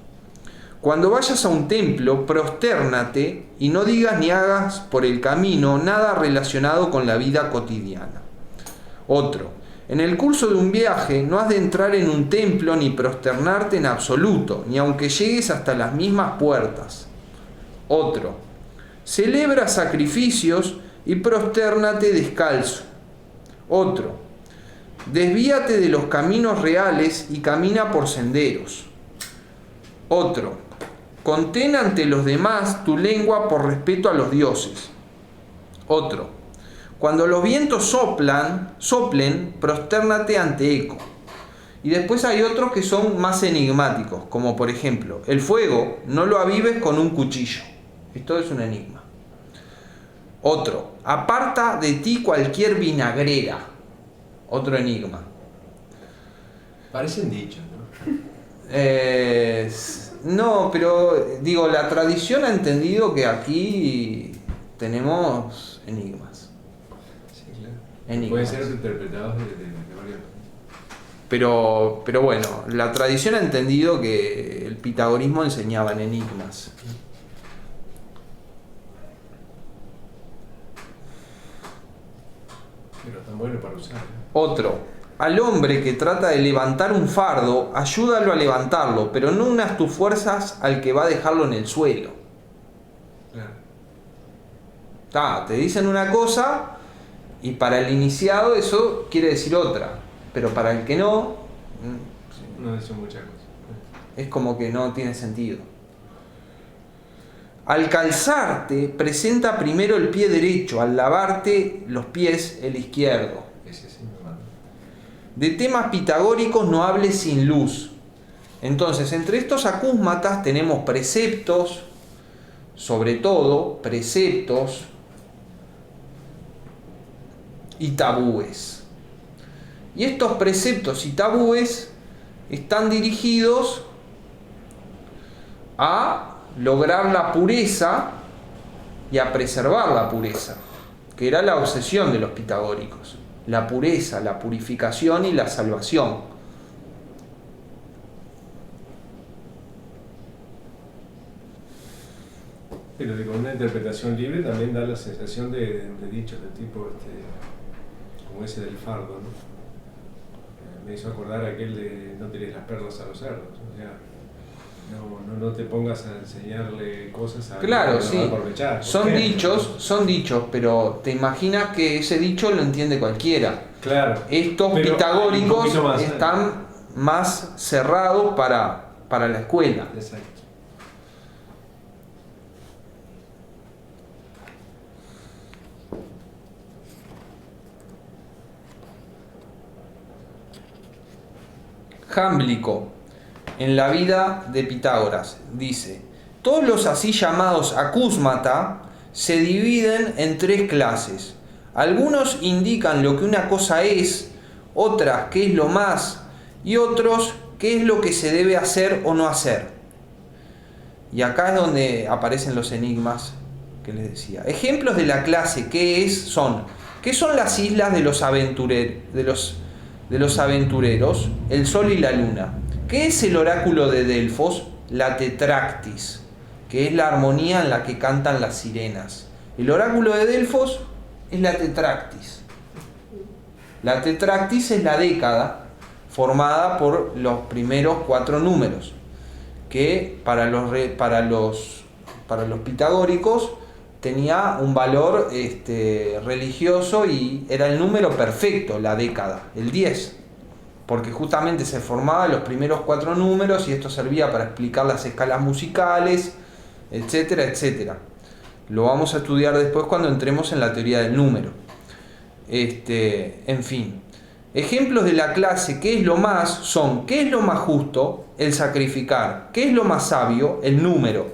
Cuando vayas a un templo, prostérnate y no digas ni hagas por el camino nada relacionado con la vida cotidiana. Otro: en el curso de un viaje no has de entrar en un templo ni prosternarte en absoluto, ni aunque llegues hasta las mismas puertas. Otro: celebra sacrificios y prostérnate descalzo. Otro: desvíate de los caminos reales y camina por senderos. Otro: contén ante los demás tu lengua por respeto a los dioses. Otro: cuando los vientos soplen, prostérnate ante eco. Y después hay otros que son más enigmáticos, como por ejemplo: el fuego no lo avives con un cuchillo. Esto es un enigma. Otro: aparta de ti cualquier vinagrera. Otro enigma. Parecen dichos, ¿no? No, pero digo, la tradición ha entendido que aquí tenemos enigmas. Sí, claro. Enigmas. Pueden ser interpretados de varias. Pero bueno, la tradición ha entendido que el pitagorismo enseñaba en enigmas. Pero tan bueno para usar, ¿no? Otro: al hombre que trata de levantar un fardo, ayúdalo a levantarlo, pero no unas tus fuerzas al que va a dejarlo en el suelo. Claro. Te dicen una cosa y para el iniciado eso quiere decir otra, pero para el que no, No dicen muchas cosas. es como que no tiene sentido. Al calzarte, presenta primero el pie derecho, al lavarte los pies el izquierdo. Ese sí me manda. De temas pitagóricos no hables sin luz. Entonces, entre estos acúsmatas tenemos preceptos, sobre todo preceptos y tabúes. Y estos preceptos y tabúes están dirigidos a lograr la pureza y a preservar la pureza, que era la obsesión de los pitagóricos, la pureza, la purificación y la salvación. Pero con una interpretación libre también da la sensación de dichos de tipo, como ese del fardo, ¿no? Me hizo acordar aquel de no tires las perlas a los cerdos, o sea, no te pongas a enseñarle cosas a Claro, alguien que sí. no va a aprovechar. Son dichos, pero te imaginas que ese dicho lo entiende cualquiera. Claro. Estos Pero pitagóricos un poquito más, están más cerrados para la escuela. Exacto. Jámblico, en la vida de Pitágoras, dice: todos los así llamados acúsmata se dividen en tres clases. Algunos indican lo que una cosa es, otras qué es lo más, y otros qué es lo que se debe hacer o no hacer. Y acá es donde aparecen los enigmas que les decía. Ejemplos de la clase ¿qué son las islas de los aventureros, el sol y la luna? ¿Qué es el oráculo de Delfos? La tetractis, que es la armonía en la que cantan las sirenas. El oráculo de Delfos es la tetractis. La tetractis es la década formada por los primeros 4 números, que para los pitagóricos tenía un valor religioso y era el número perfecto, la década, el 10, porque justamente se formaban los primeros 4 números y esto servía para explicar las escalas musicales, etcétera, etcétera. Lo vamos a estudiar después cuando entremos en la teoría del número. En fin, ejemplos de la clase ¿qué es lo más? Son ¿qué es lo más justo? El sacrificar. ¿Qué es lo más sabio? El número.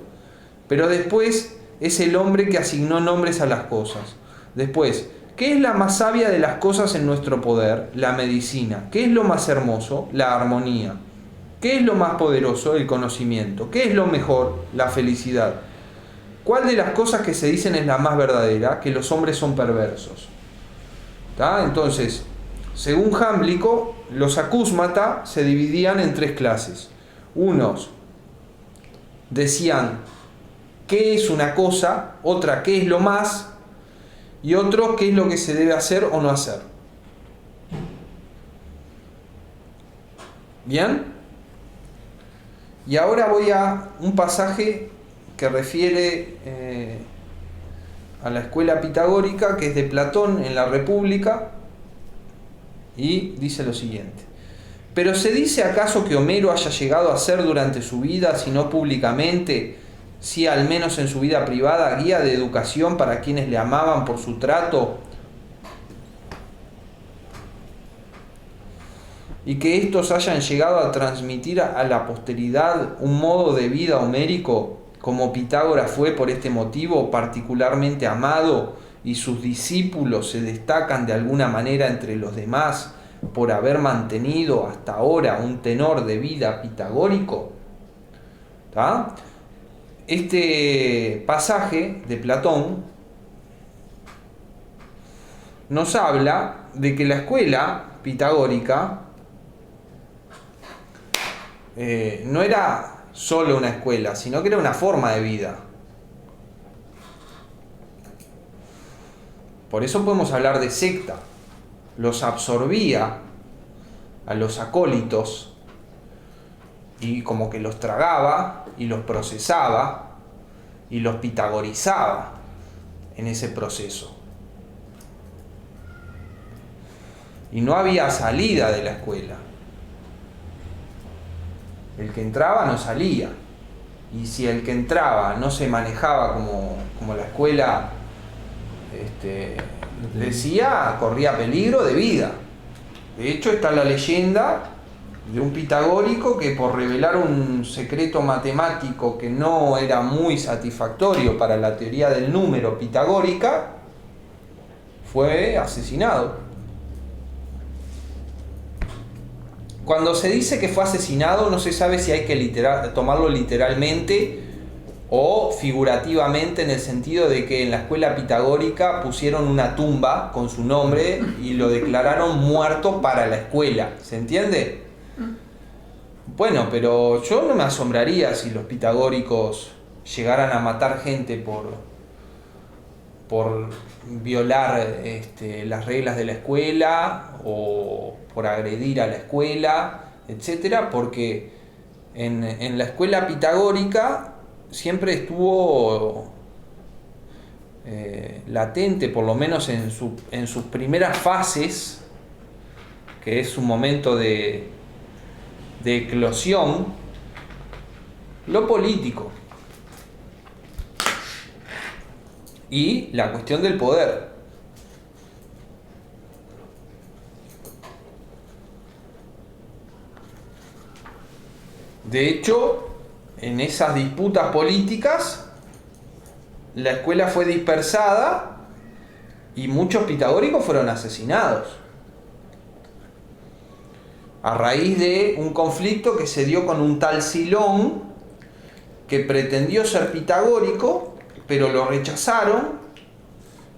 Pero después es el hombre que asignó nombres a las cosas. Después, ¿qué es la más sabia de las cosas en nuestro poder? La medicina. ¿Qué es lo más hermoso? La armonía. ¿Qué es lo más poderoso? El conocimiento. ¿Qué es lo mejor? La felicidad. ¿Cuál de las cosas que se dicen es la más verdadera? Que los hombres son perversos. ¿Tá? Entonces, según Jámblico, los acúsmata se dividían en 3 clases. Unos decían qué es una cosa, otra qué es lo más, y otro qué es lo que se debe hacer o no hacer. ¿Bien? Y ahora voy a un pasaje que refiere a la escuela pitagórica, que es de Platón en la República, y dice lo siguiente: ¿pero se dice acaso que Homero haya llegado a ser durante su vida, si no públicamente, si al menos en su vida privada, guía de educación para quienes le amaban por su trato, y que éstos hayan llegado a transmitir a la posteridad un modo de vida homérico, como Pitágoras fue por este motivo particularmente amado, y sus discípulos se destacan de alguna manera entre los demás por haber mantenido hasta ahora un tenor de vida pitagórico? ¿Tá? Este pasaje de Platón nos habla de que la escuela pitagórica no era solo una escuela, sino que era una forma de vida. Por eso podemos hablar de secta. Los absorbía a los acólitos y como que los tragaba y los procesaba y los pitagorizaba en ese proceso. Y no había salida de la escuela. El que entraba no salía. Y si el que entraba no se manejaba como la escuela decía, corría peligro de vida. De hecho, está la leyenda de un pitagórico que por revelar un secreto matemático que no era muy satisfactorio para la teoría del número pitagórica, fue asesinado. cuando se dice que fue asesinado, no se sabe si hay que tomarlo literalmente o figurativamente, en el sentido de que en la escuela pitagórica pusieron una tumba con su nombre y lo declararon muerto para la escuela. ¿Se entiende? Bueno, pero yo no me asombraría si los pitagóricos llegaran a matar gente por violar las reglas de la escuela o por agredir a la escuela, etcétera, porque en la escuela pitagórica siempre estuvo latente, por lo menos en sus primeras fases, que es un momento de eclosión, lo político y la cuestión del poder. De hecho, en esas disputas políticas, la escuela fue dispersada y muchos pitagóricos fueron asesinados a raíz de un conflicto que se dio con un tal Silón, que pretendió ser pitagórico, pero lo rechazaron,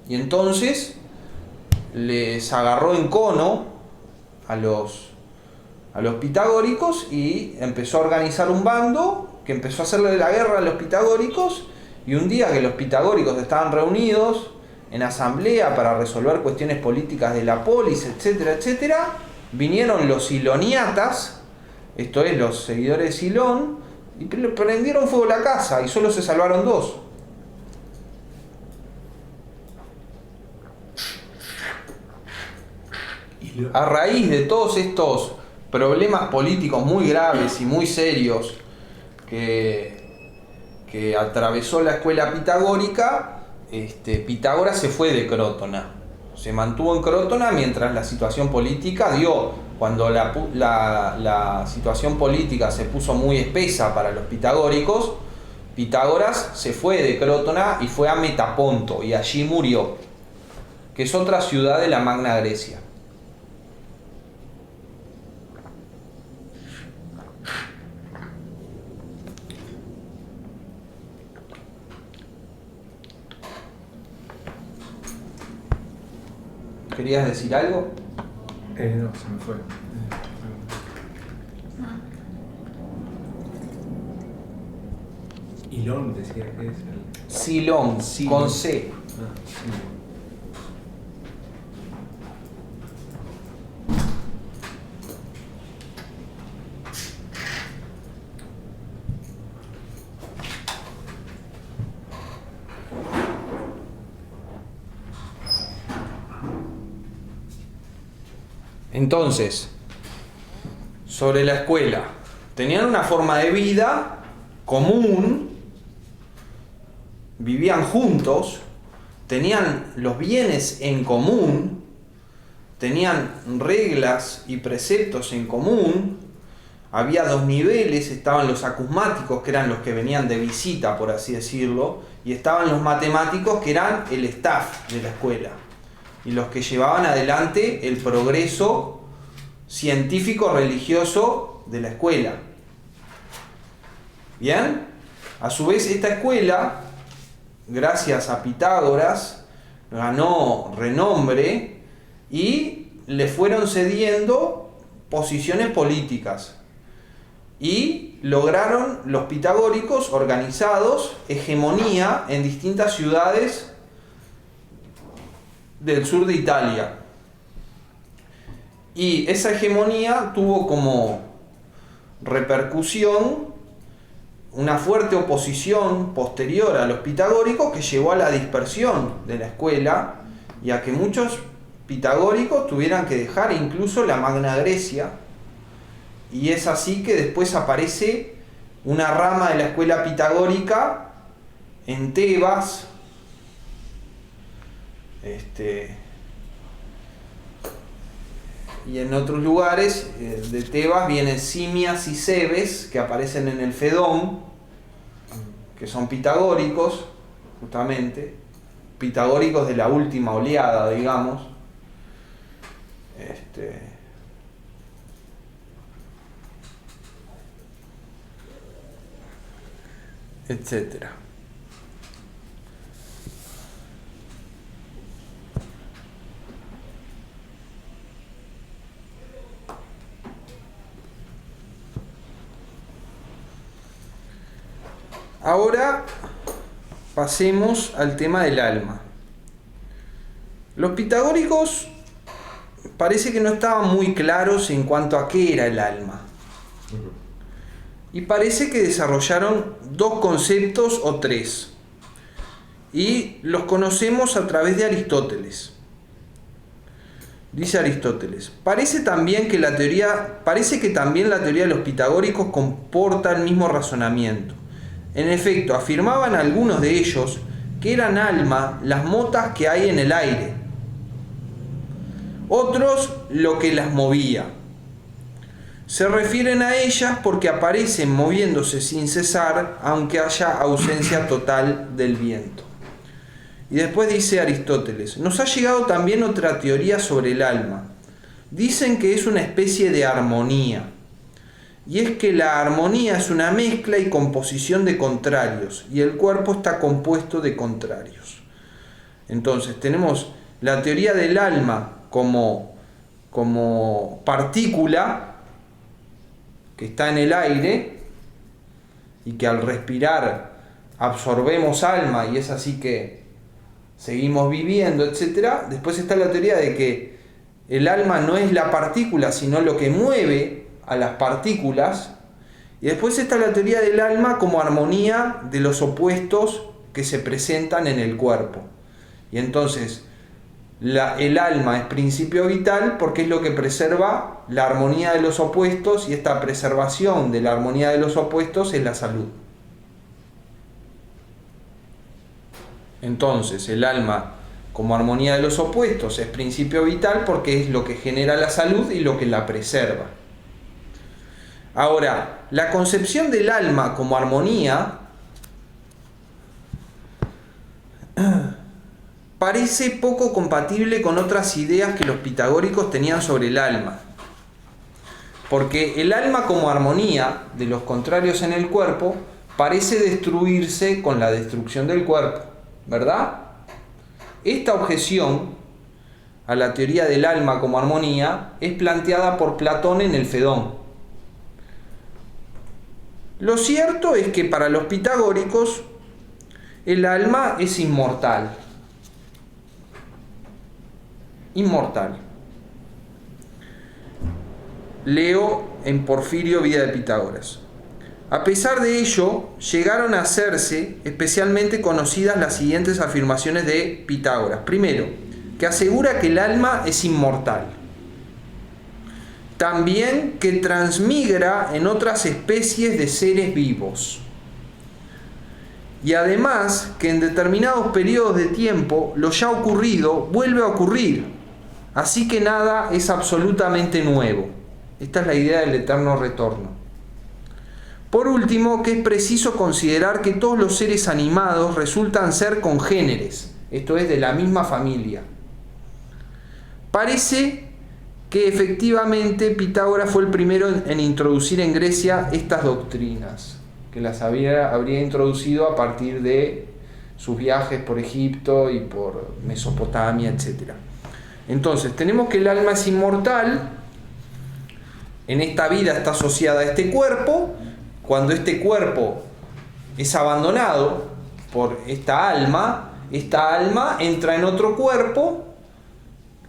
y entonces les agarró en cono a los pitagóricos y empezó a organizar un bando que empezó a hacerle la guerra a los pitagóricos. Y un día que los pitagóricos estaban reunidos en asamblea para resolver cuestiones políticas de la polis, etcétera, etcétera, vinieron los siloniatas, esto es, los seguidores de Silón, y prendieron fuego a la casa y solo se salvaron 2. A raíz de todos estos problemas políticos muy graves y muy serios que atravesó la escuela pitagórica, Pitágoras se fue de Crótona. Se mantuvo en Crótona mientras la situación política dio. Cuando la situación política se puso muy espesa para los pitagóricos, Pitágoras se fue de Crótona y fue a Metaponto, y allí murió, que es otra ciudad de la Magna Grecia. ¿Querías decir algo? No, se me fue. Hilón decía que es el... Silón, con C. sí. Entonces, sobre la escuela, tenían una forma de vida común, vivían juntos, tenían los bienes en común, tenían reglas y preceptos en común, había 2 niveles, estaban los acusmáticos, que eran los que venían de visita, por así decirlo, y estaban los matemáticos, que eran el staff de la escuela, y los que llevaban adelante el progreso científico religioso de la escuela. ¿Bien? A su vez, esta escuela, gracias a Pitágoras, ganó renombre y le fueron cediendo posiciones políticas. Y lograron los pitagóricos organizados hegemonía en distintas ciudades del sur de Italia. Y esa hegemonía tuvo como repercusión una fuerte oposición posterior a los pitagóricos, que llevó a la dispersión de la escuela y a que muchos pitagóricos tuvieran que dejar incluso la Magna Grecia. Y es así que después aparece una rama de la escuela pitagórica en Tebas, y en otros lugares de Tebas vienen Simias y Cebes, que aparecen en el Fedón, que son pitagóricos, justamente, pitagóricos de la última oleada, digamos. etcétera. Ahora pasemos al tema del alma. Los pitagóricos parece que no estaban muy claros en cuanto a qué era el alma. Y parece que desarrollaron dos conceptos o tres. Y los conocemos a través de Aristóteles. Dice Aristóteles: parece que también la teoría de los pitagóricos comporta el mismo razonamiento. En efecto, afirmaban algunos de ellos que eran alma las motas que hay en el aire, otros lo que las movía. Se refieren a ellas porque aparecen moviéndose sin cesar, aunque haya ausencia total del viento. Y después dice Aristóteles: nos ha llegado también otra teoría sobre el alma. Dicen que es una especie de armonía. Y es que la armonía es una mezcla y composición de contrarios, y el cuerpo está compuesto de contrarios. Entonces tenemos la teoría del alma como partícula que está en el aire y que al respirar absorbemos alma y es así que seguimos viviendo, etc. Después está la teoría de que el alma no es la partícula, sino lo que mueve a las partículas. Y después está la teoría del alma como armonía de los opuestos que se presentan en el cuerpo. Y entonces el alma es principio vital porque es lo que preserva la armonía de los opuestos, y esta preservación de la armonía de los opuestos es la salud. Entonces el alma como armonía de los opuestos es principio vital porque es lo que genera la salud y lo que la preserva. Ahora, la concepción del alma como armonía parece poco compatible con otras ideas que los pitagóricos tenían sobre el alma. Porque el alma como armonía de los contrarios en el cuerpo parece destruirse con la destrucción del cuerpo, ¿verdad? Esta objeción a la teoría del alma como armonía es planteada por Platón en el Fedón. Lo cierto es que para los pitagóricos el alma es inmortal. Inmortal. Leo en Porfirio, Vida de Pitágoras. A pesar de ello, llegaron a hacerse especialmente conocidas las siguientes afirmaciones de Pitágoras. Primero, que asegura que el alma es inmortal. También que transmigra en otras especies de seres vivos. Y además que en determinados periodos de tiempo lo ya ocurrido vuelve a ocurrir. Así que nada es absolutamente nuevo. Esta es la idea del eterno retorno. Por último, que es preciso considerar que todos los seres animados resultan ser congéneres, esto es, de la misma familia. Parece que efectivamente Pitágoras fue el primero en introducir en Grecia estas doctrinas, que las habría introducido a partir de sus viajes por Egipto y por Mesopotamia, etc. Entonces, tenemos que el alma es inmortal, en esta vida está asociada a este cuerpo. Cuando este cuerpo es abandonado por esta alma entra en otro cuerpo,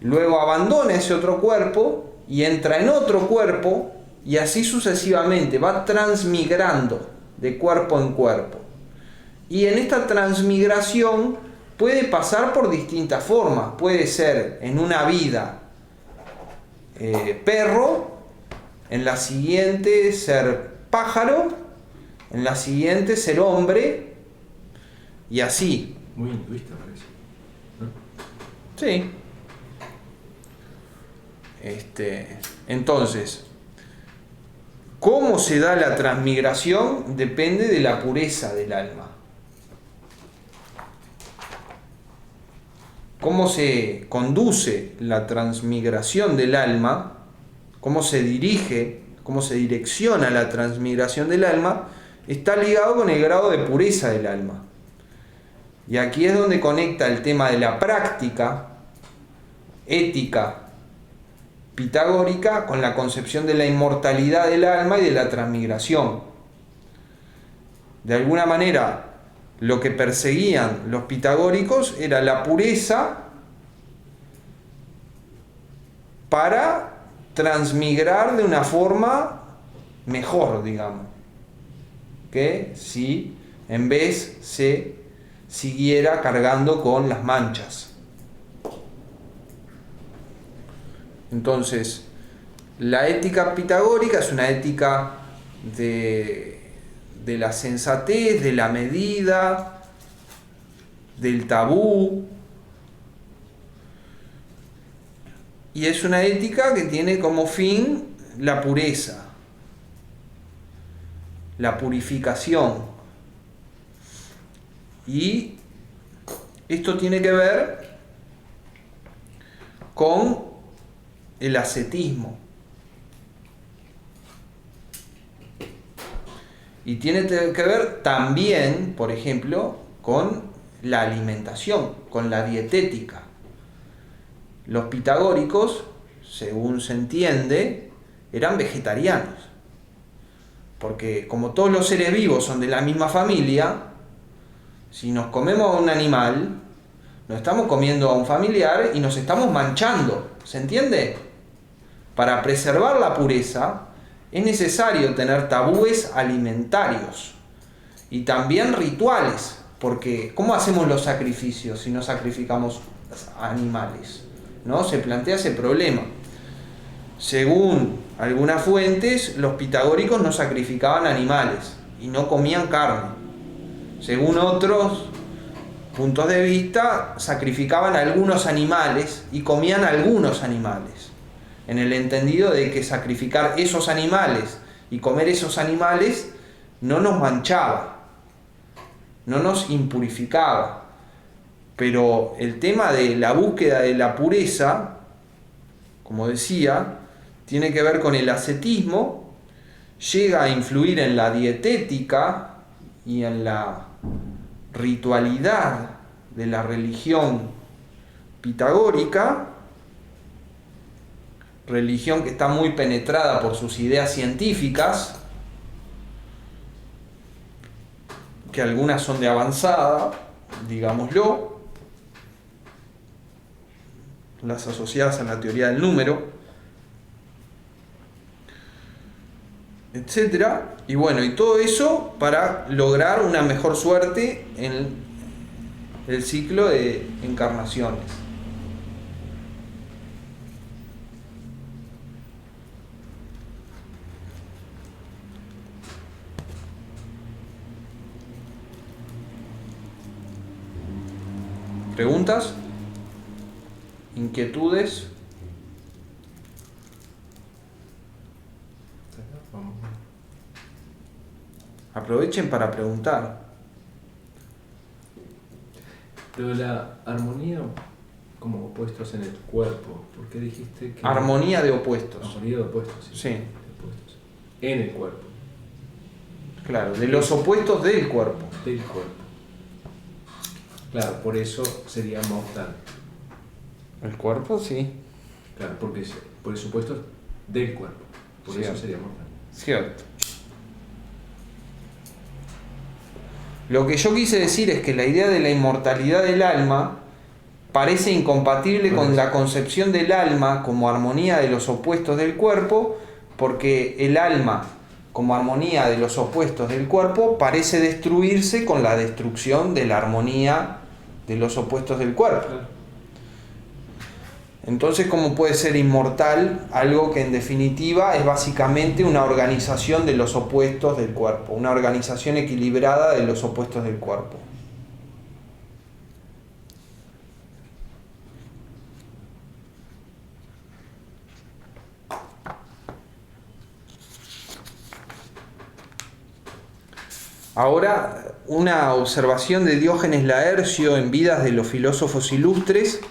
luego abandona ese otro cuerpo y entra en otro cuerpo, y así sucesivamente va transmigrando de cuerpo en cuerpo. Y en esta transmigración puede pasar por distintas formas. Puede ser en una vida perro, en la siguiente ser pájaro, en la siguiente ser hombre, y así. Muy hinduista parece, ¿no? Sí. Entonces, cómo se da la transmigración depende de la pureza del alma. Cómo se conduce la transmigración del alma, cómo se dirige, cómo se direcciona la transmigración del alma, está ligado con el grado de pureza del alma. Y aquí es donde conecta el tema de la práctica ética pitagórica con la concepción de la inmortalidad del alma y de la transmigración. De alguna manera, lo que perseguían los pitagóricos era la pureza para transmigrar de una forma mejor, digamos, que si en vez se siguiera cargando con las manchas. Entonces, la ética pitagórica es una ética de la sensatez, de la medida, del tabú, y es una ética que tiene como fin la pureza, la purificación. Y esto tiene que ver con el ascetismo. Y tiene que ver también, por ejemplo, con la alimentación, con la dietética. Los pitagóricos, según se entiende, eran vegetarianos. Porque como todos los seres vivos son de la misma familia, si nos comemos a un animal, nos estamos comiendo a un familiar y nos estamos manchando. ¿Se entiende? Para preservar la pureza es necesario tener tabúes alimentarios y también rituales, porque ¿cómo hacemos los sacrificios si no sacrificamos animales? ¿No? Se plantea ese problema. Según algunas fuentes, los pitagóricos no sacrificaban animales y no comían carne. Según otros puntos de vista, sacrificaban algunos animales y comían algunos animales, en el entendido de que sacrificar esos animales y comer esos animales no nos manchaba, no nos impurificaba. Pero el tema de la búsqueda de la pureza, como decía, tiene que ver con el ascetismo, llega a influir en la dietética y en la ritualidad de la religión pitagórica, religión que está muy penetrada por sus ideas científicas, que algunas son de avanzada, digámoslo, las asociadas a la teoría del número, etcétera. Y bueno, y todo eso para lograr una mejor suerte en el ciclo de encarnaciones. ¿Preguntas? ¿Inquietudes? Aprovechen para preguntar. Pero la armonía como opuestos en el cuerpo, ¿por qué dijiste que...? Armonía de opuestos. Armonía de opuestos, sí. Sí. De opuestos. En el cuerpo. Claro, de los opuestos del cuerpo. Del cuerpo. Claro, por eso sería mortal. El cuerpo, sí. Claro, porque por eso opuestos del cuerpo. Por Cierto. eso sería mortal. Cierto. Lo que yo quise decir es que la idea de la inmortalidad del alma parece incompatible con la concepción del alma como armonía de los opuestos del cuerpo, porque el alma como armonía de los opuestos del cuerpo parece destruirse con la destrucción de la armonía de los opuestos del cuerpo. Entonces, ¿cómo puede ser inmortal algo que en definitiva es básicamente una organización de los opuestos del cuerpo, una organización equilibrada de los opuestos del cuerpo? Ahora, una observación de Diógenes Laercio en Vidas de los filósofos ilustres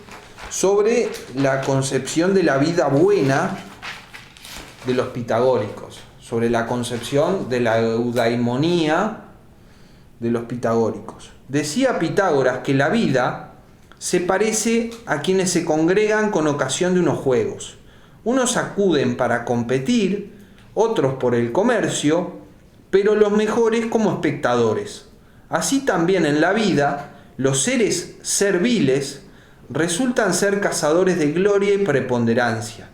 sobre la concepción de la vida buena de los pitagóricos, sobre la concepción de la eudaimonía de los pitagóricos. Decía Pitágoras que la vida se parece a quienes se congregan con ocasión de unos juegos. Unos acuden para competir, otros por el comercio, pero los mejores como espectadores. Así también en la vida, los seres serviles resultan ser cazadores de gloria y preponderancia.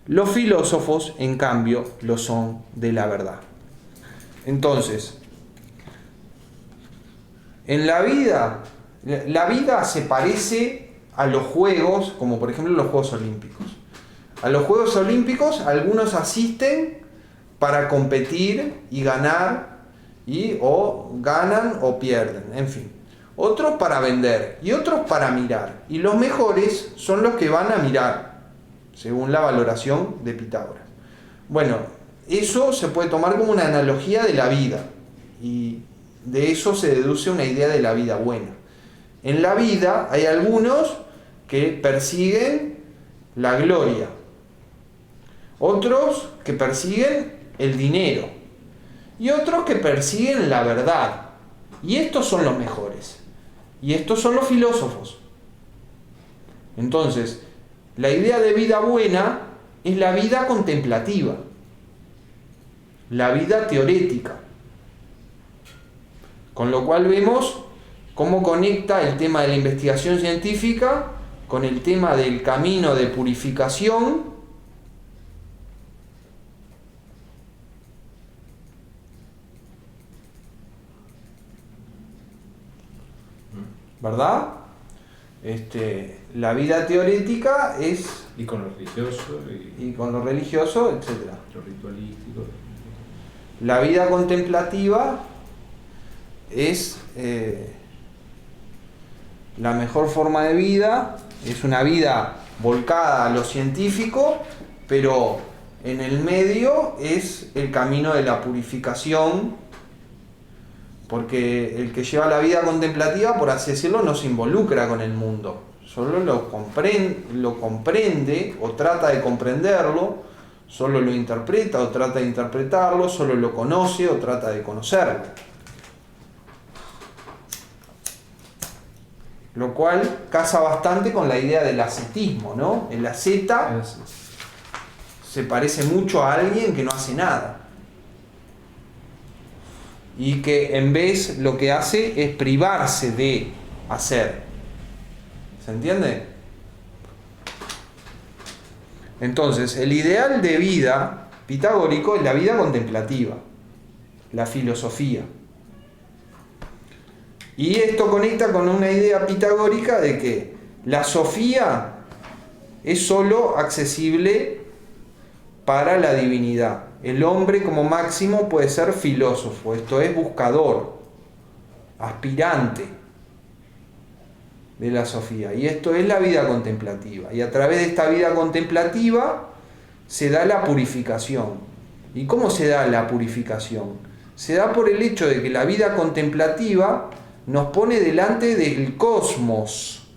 Los filósofos, en cambio, lo son de la verdad. Entonces, en la vida se parece a los juegos, como por ejemplo los Juegos Olímpicos. A los Juegos Olímpicos algunos asisten para competir y ganar, o ganan o pierden, en fin. Otros para vender y otros para mirar. Y los mejores son los que van a mirar, según la valoración de Pitágoras. Bueno, eso se puede tomar como una analogía de la vida. Y de eso se deduce una idea de la vida buena. En la vida hay algunos que persiguen la gloria, otros que persiguen el dinero y otros que persiguen la verdad. Y estos son los mejores. Y estos son los filósofos. Entonces, la idea de vida buena es la vida contemplativa, la vida teorética. Con lo cual vemos cómo conecta el tema de la investigación científica con el tema del camino de purificación, ¿verdad? La vida teorética es... Y con lo religioso. Y con lo religioso, etc. Lo ritualístico. La vida contemplativa es la mejor forma de vida, es una vida volcada a lo científico, pero en el medio es el camino de la purificación, porque el que lleva la vida contemplativa, por así decirlo, no se involucra con el mundo, solo lo comprende o trata de comprenderlo, solo lo interpreta o trata de interpretarlo, solo lo conoce o trata de conocerlo. Lo cual casa bastante con la idea del ascetismo, ¿no? El asceta se parece mucho a alguien que no hace nada. Y que en vez lo que hace es privarse de hacer. ¿Se entiende? Entonces, el ideal de vida pitagórico es la vida contemplativa, la filosofía. Y esto conecta con una idea pitagórica de que la sofía es sólo accesible para la divinidad. El hombre como máximo puede ser filósofo, esto es buscador, aspirante de la sofía. Y esto es la vida contemplativa. Y a través de esta vida contemplativa se da la purificación. ¿Y cómo se da la purificación? Se da por el hecho de que la vida contemplativa nos pone delante del cosmos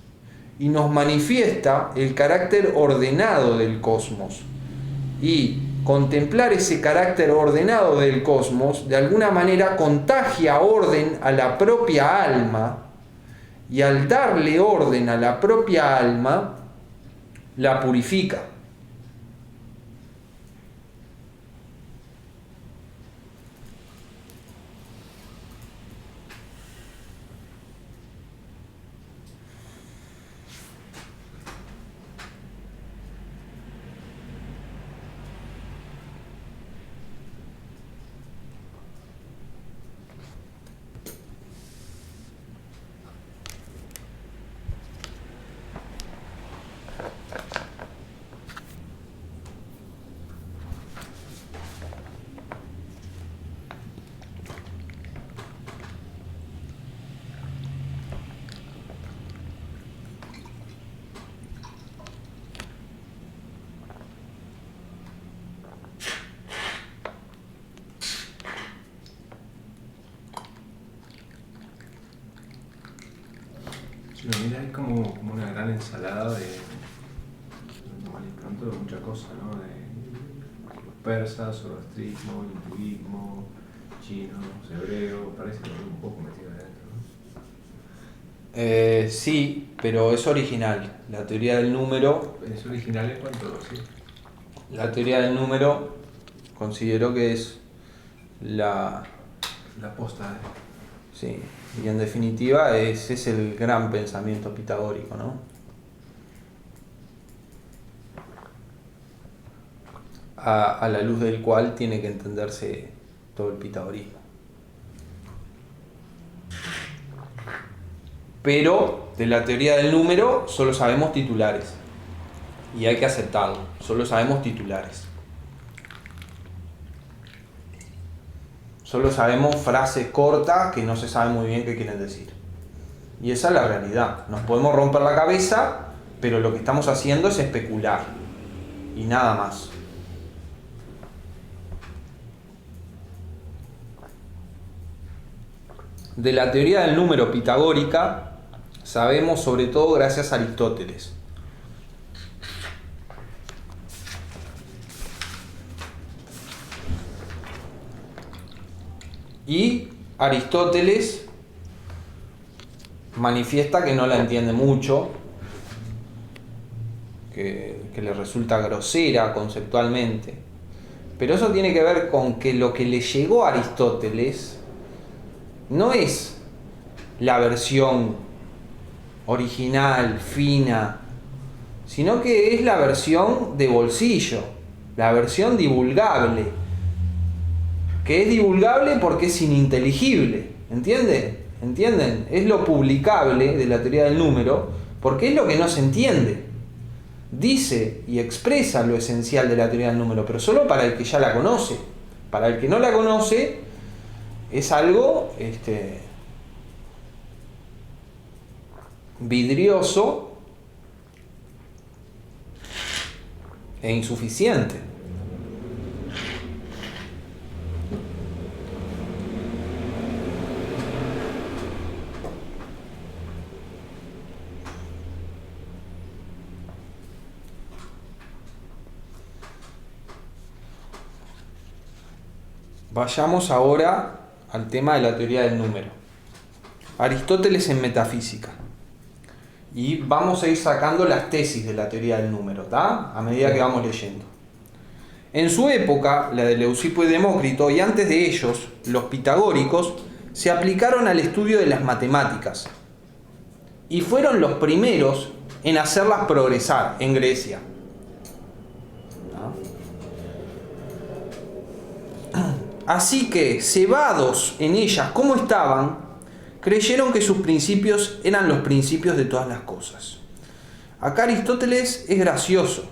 y nos manifiesta el carácter ordenado del cosmos. Y contemplar ese carácter ordenado del cosmos de alguna manera contagia orden a la propia alma, y al darle orden a la propia alma la purifica. Si lo miras es como una gran ensalada de mal y pronto de mucha cosa, ¿no? persa, zoroastrismo, hinduismo, chino, hebreo, parece que hay un poco metido adentro, ¿no? Sí, pero es original. La teoría del número, ¿Es original en cuanto sí? la teoría del número considero que es la... La posta Sí, y en definitiva ese es el gran pensamiento pitagórico, ¿no? A la luz del cual tiene que entenderse todo el pitagorismo. Pero de la teoría del número solo sabemos titulares. Y hay que aceptarlo, solo sabemos titulares. Solo sabemos frases cortas que no se sabe muy bien qué quieren decir. Y esa es la realidad. Nos podemos romper la cabeza, pero lo que estamos haciendo es especular. Y nada más. De la teoría del número pitagórica sabemos sobre todo gracias a Aristóteles. Y Aristóteles manifiesta que no la entiende mucho, que le resulta grosera conceptualmente. Pero eso tiene que ver con que lo que le llegó a Aristóteles no es la versión original, fina, sino que es la versión de bolsillo, la versión divulgable, que es divulgable porque es ininteligible, ¿entienden? Es lo publicable de la teoría del número porque es lo que no se entiende. Dice y expresa lo esencial de la teoría del número, pero solo para el que ya la conoce. Para el que no la conoce es algo vidrioso e insuficiente. Vayamos ahora al tema de la teoría del número. Aristóteles en metafísica. Y vamos a ir sacando las tesis de la teoría del número, ¿tá? A medida que vamos leyendo. En su época, la de Leucipo y Demócrito, y antes de ellos, los pitagóricos, se aplicaron al estudio de las matemáticas. Y fueron los primeros en hacerlas progresar en Grecia. Así que, cebados en ellas como estaban, creyeron que sus principios eran los principios de todas las cosas. Acá Aristóteles es gracioso,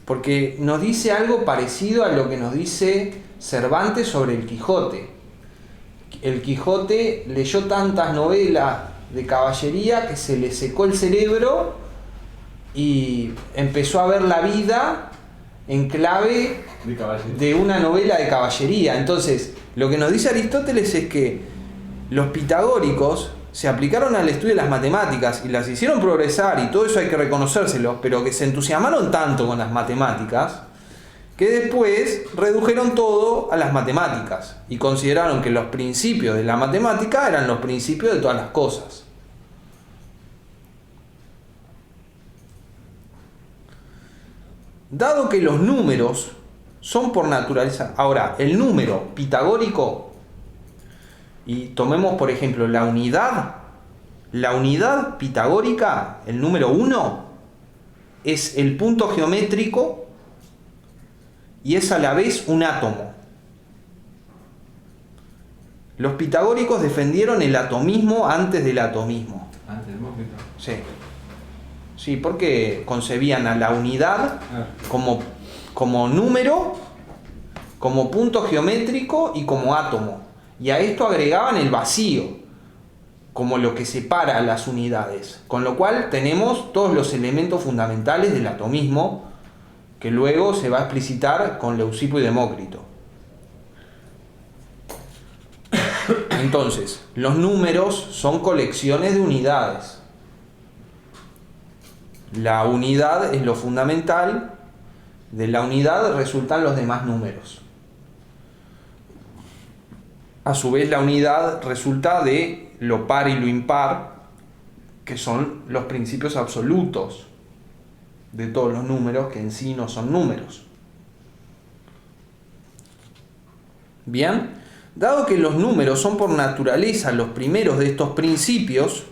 porque nos dice algo parecido a lo que nos dice Cervantes sobre el Quijote. El Quijote leyó tantas novelas de caballería que se le secó el cerebro y empezó a ver la vida en clave de una novela de caballería. Entonces, lo que nos dice Aristóteles es que los pitagóricos se aplicaron al estudio de las matemáticas y las hicieron progresar, y todo eso hay que reconocérselo, pero que se entusiasmaron tanto con las matemáticas que después redujeron todo a las matemáticas y consideraron que los principios de la matemática eran los principios de todas las cosas. Dado que los números son por naturaleza... Ahora, el número pitagórico, y tomemos por ejemplo la unidad pitagórica, el número 1, es el punto geométrico y es a la vez un átomo. Los pitagóricos defendieron el atomismo antes del atomismo. Antes del Demócrito. Sí. Sí, porque concebían a la unidad como número, como punto geométrico y como átomo. Y a esto agregaban el vacío, como lo que separa las unidades. Con lo cual tenemos todos los elementos fundamentales del atomismo, que luego se va a explicitar con Leucipo y Demócrito. Entonces, los números son colecciones de unidades. La unidad es lo fundamental de la unidad resultan los demás números. A su vez, la unidad resulta de lo par y lo impar, que son los principios absolutos de todos los números, que en sí no son números. Bien, dado que los números son por naturaleza los primeros de estos principios,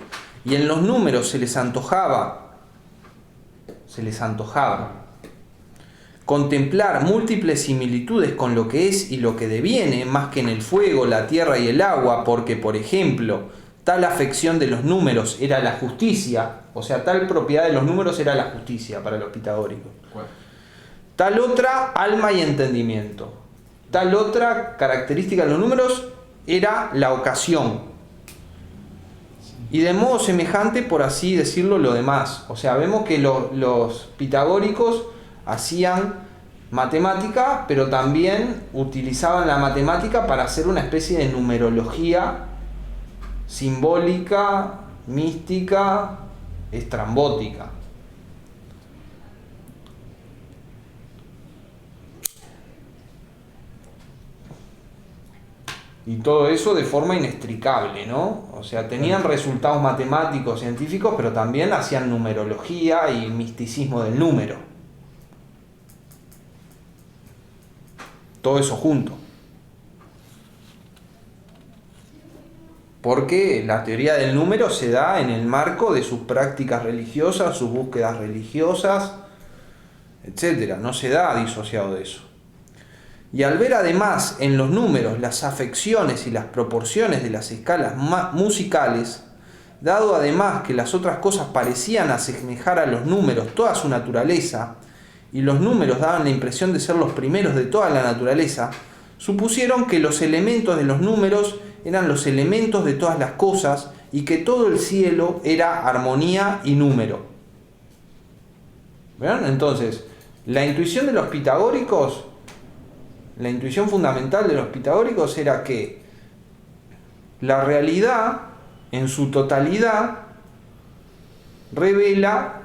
y en los números se les antojaba contemplar múltiples similitudes con lo que es y lo que deviene, más que en el fuego, la tierra y el agua, porque, por ejemplo, tal afección de los números era la justicia, o sea, tal propiedad de los números era la justicia para los pitagóricos. ¿Cuál? Tal otra, alma y entendimiento. Tal otra característica de los números era la ocasión. Y de modo semejante, por así decirlo, lo demás. O sea, vemos que los pitagóricos hacían matemática, pero también utilizaban la matemática para hacer una especie de numerología simbólica, mística, estrambótica. Y todo eso de forma inextricable, ¿no? O sea, tenían resultados matemáticos, científicos, pero también hacían numerología y misticismo del número. Todo eso junto. Porque la teoría del número se da en el marco de sus prácticas religiosas, sus búsquedas religiosas, etc. No se da disociado de eso. Y al ver además en los números las afecciones y las proporciones de las escalas musicales, dado además que las otras cosas parecían asemejar a los números toda su naturaleza, y los números daban la impresión de ser los primeros de toda la naturaleza, supusieron que los elementos de los números eran los elementos de todas las cosas y que todo el cielo era armonía y número. ¿Ven? Entonces, la intuición de los pitagóricos, la intuición fundamental de los pitagóricos era que la realidad en su totalidad revela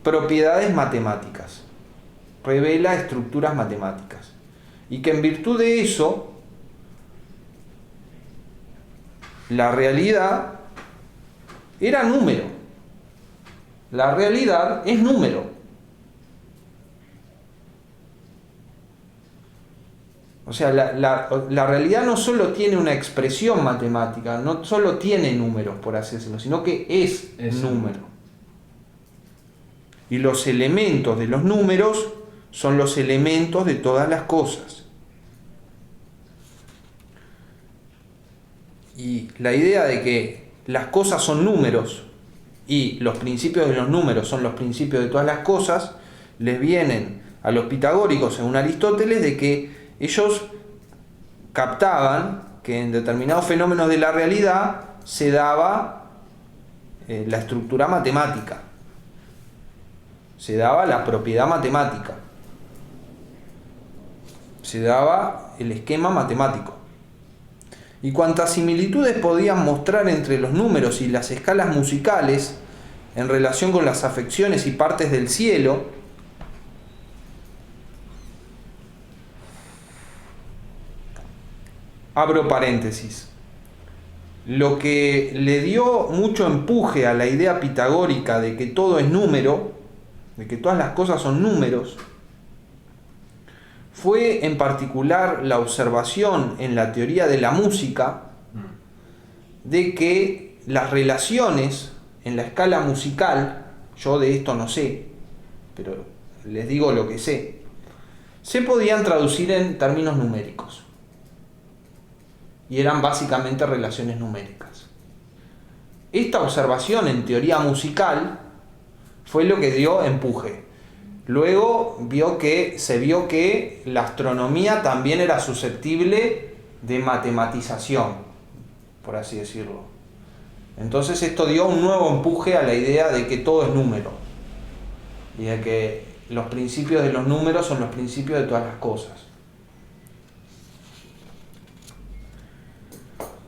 propiedades matemáticas, revela estructuras matemáticas, y que en virtud de eso la realidad era número. La realidad es número. O sea, la realidad no solo tiene una expresión matemática, no solo tiene números, por así decirlo, sino que es número. Y los elementos de los números son los elementos de todas las cosas. Y la idea de que las cosas son números y los principios de los números son los principios de todas las cosas, les vienen a los pitagóricos, según Aristóteles, de que ellos captaban que en determinados fenómenos de la realidad se daba la estructura matemática, se daba la propiedad matemática, se daba el esquema matemático. Y cuantas similitudes podían mostrar entre los números y las escalas musicales en relación con las afecciones y partes del cielo, abro paréntesis, lo que le dio mucho empuje a la idea pitagórica de que todo es número, de que todas las cosas son números, fue en particular la observación en la teoría de la música de que las relaciones en la escala musical, yo de esto no sé, pero les digo lo que sé, se podían traducir en términos numéricos. Y eran básicamente relaciones numéricas. Esta observación en teoría musical fue lo que dio empuje. Luego se vio que la astronomía también era susceptible de matematización, por así decirlo. Entonces esto dio un nuevo empuje a la idea de que todo es número y de que los principios de los números son los principios de todas las cosas.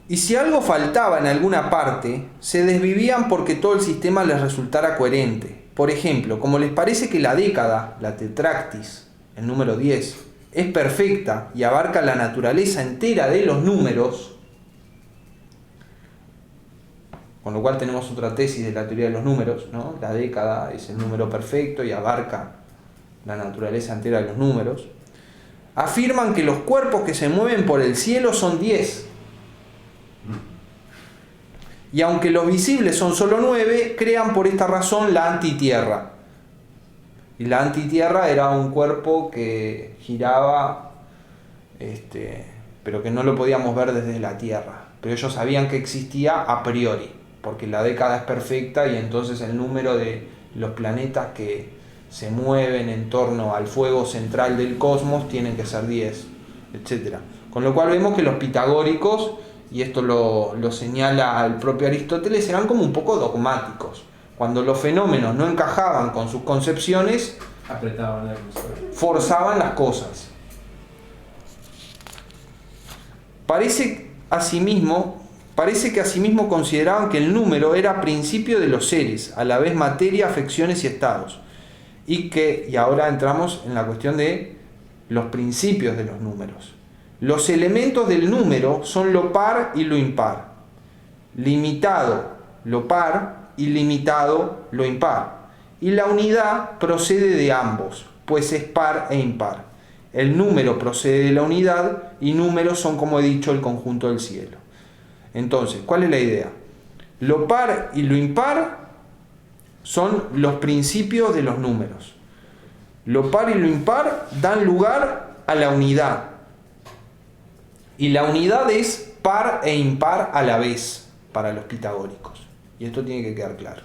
Y si algo faltaba en alguna parte, se desvivían porque todo el sistema les resultara coherente. por ejemplo, como les parece que la década, la tetractis, el número 10, es perfecta y abarca la naturaleza entera de los números, con lo cual tenemos otra tesis de la teoría de los números, ¿no? La década es el número perfecto y abarca la naturaleza entera de los números. Afirman que los cuerpos que se mueven por el cielo son 10. Y aunque los visibles son solo 9, crean por esta razón la antitierra. Y la antitierra era un cuerpo que giraba, pero que no lo podíamos ver desde la Tierra. Pero ellos sabían que existía a priori, porque la década es perfecta y entonces el número de los planetas que se mueven en torno al fuego central del cosmos tienen que ser 10, etc. Con lo cual vemos que los pitagóricos, y esto lo señala el propio Aristóteles, eran como un poco dogmáticos. Cuando los fenómenos no encajaban con sus concepciones, apretaban forzaban las cosas. Parece que asimismo consideraban que el número era principio de los seres, a la vez materia, afecciones y estados. Y ahora entramos en la cuestión de los principios de los números. Los elementos del número son lo par y lo impar. Limitado, lo par, y limitado, lo impar. Y la unidad procede de ambos, pues es par e impar. El número procede de la unidad y números son, como he dicho, el conjunto del cielo. Entonces, ¿cuál es la idea? Lo par y lo impar son los principios de los números. Lo par y lo impar dan lugar a la unidad. Y la unidad es par e impar a la vez para los pitagóricos. Y esto tiene que quedar claro.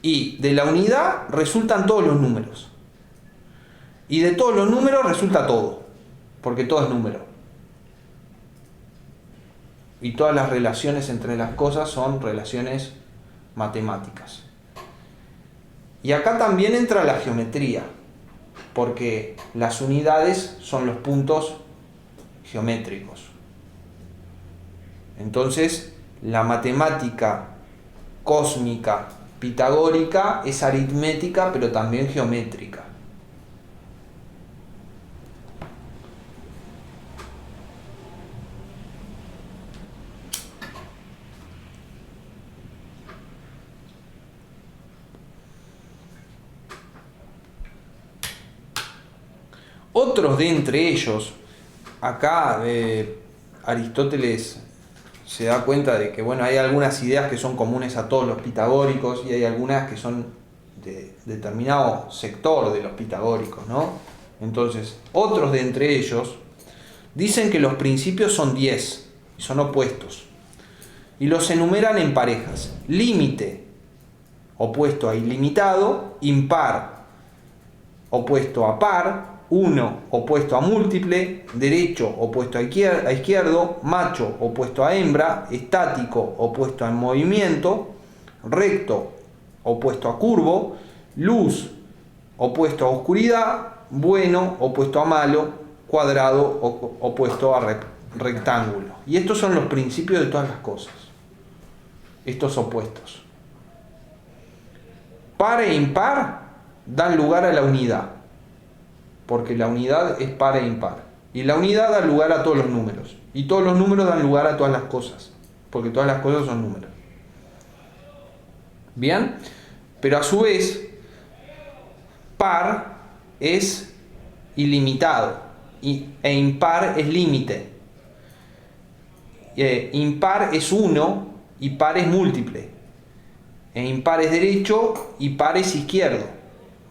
Y de la unidad resultan todos los números. Y de todos los números resulta todo, porque todo es número. Y todas las relaciones entre las cosas son relaciones matemáticas. Y acá también entra la geometría, porque las unidades son los puntos geométricos. Entonces, la matemática cósmica pitagórica es aritmética, pero también geométrica. Otros de entre ellos, acá Aristóteles se da cuenta de que hay algunas ideas que son comunes a todos los pitagóricos y hay algunas que son de determinado sector de los pitagóricos, ¿no? Entonces, otros de entre ellos dicen que los principios son 10 y son opuestos y los enumeran en parejas: límite opuesto a ilimitado, impar opuesto a par, uno opuesto a múltiple, derecho opuesto a izquierdo, macho opuesto a hembra, estático opuesto a movimiento, recto opuesto a curvo, luz opuesto a oscuridad, bueno opuesto a malo, cuadrado opuesto a rectángulo. Y estos son los principios de todas las cosas, estos opuestos. Par e impar dan lugar a la unidad, porque la unidad es par e impar. Y la unidad da lugar a todos los números. Y todos los números dan lugar a todas las cosas, porque todas las cosas son números. ¿Bien? Pero a su vez, par es ilimitado e impar es límite. Impar es uno y par es múltiple. E impar es derecho y par es izquierdo.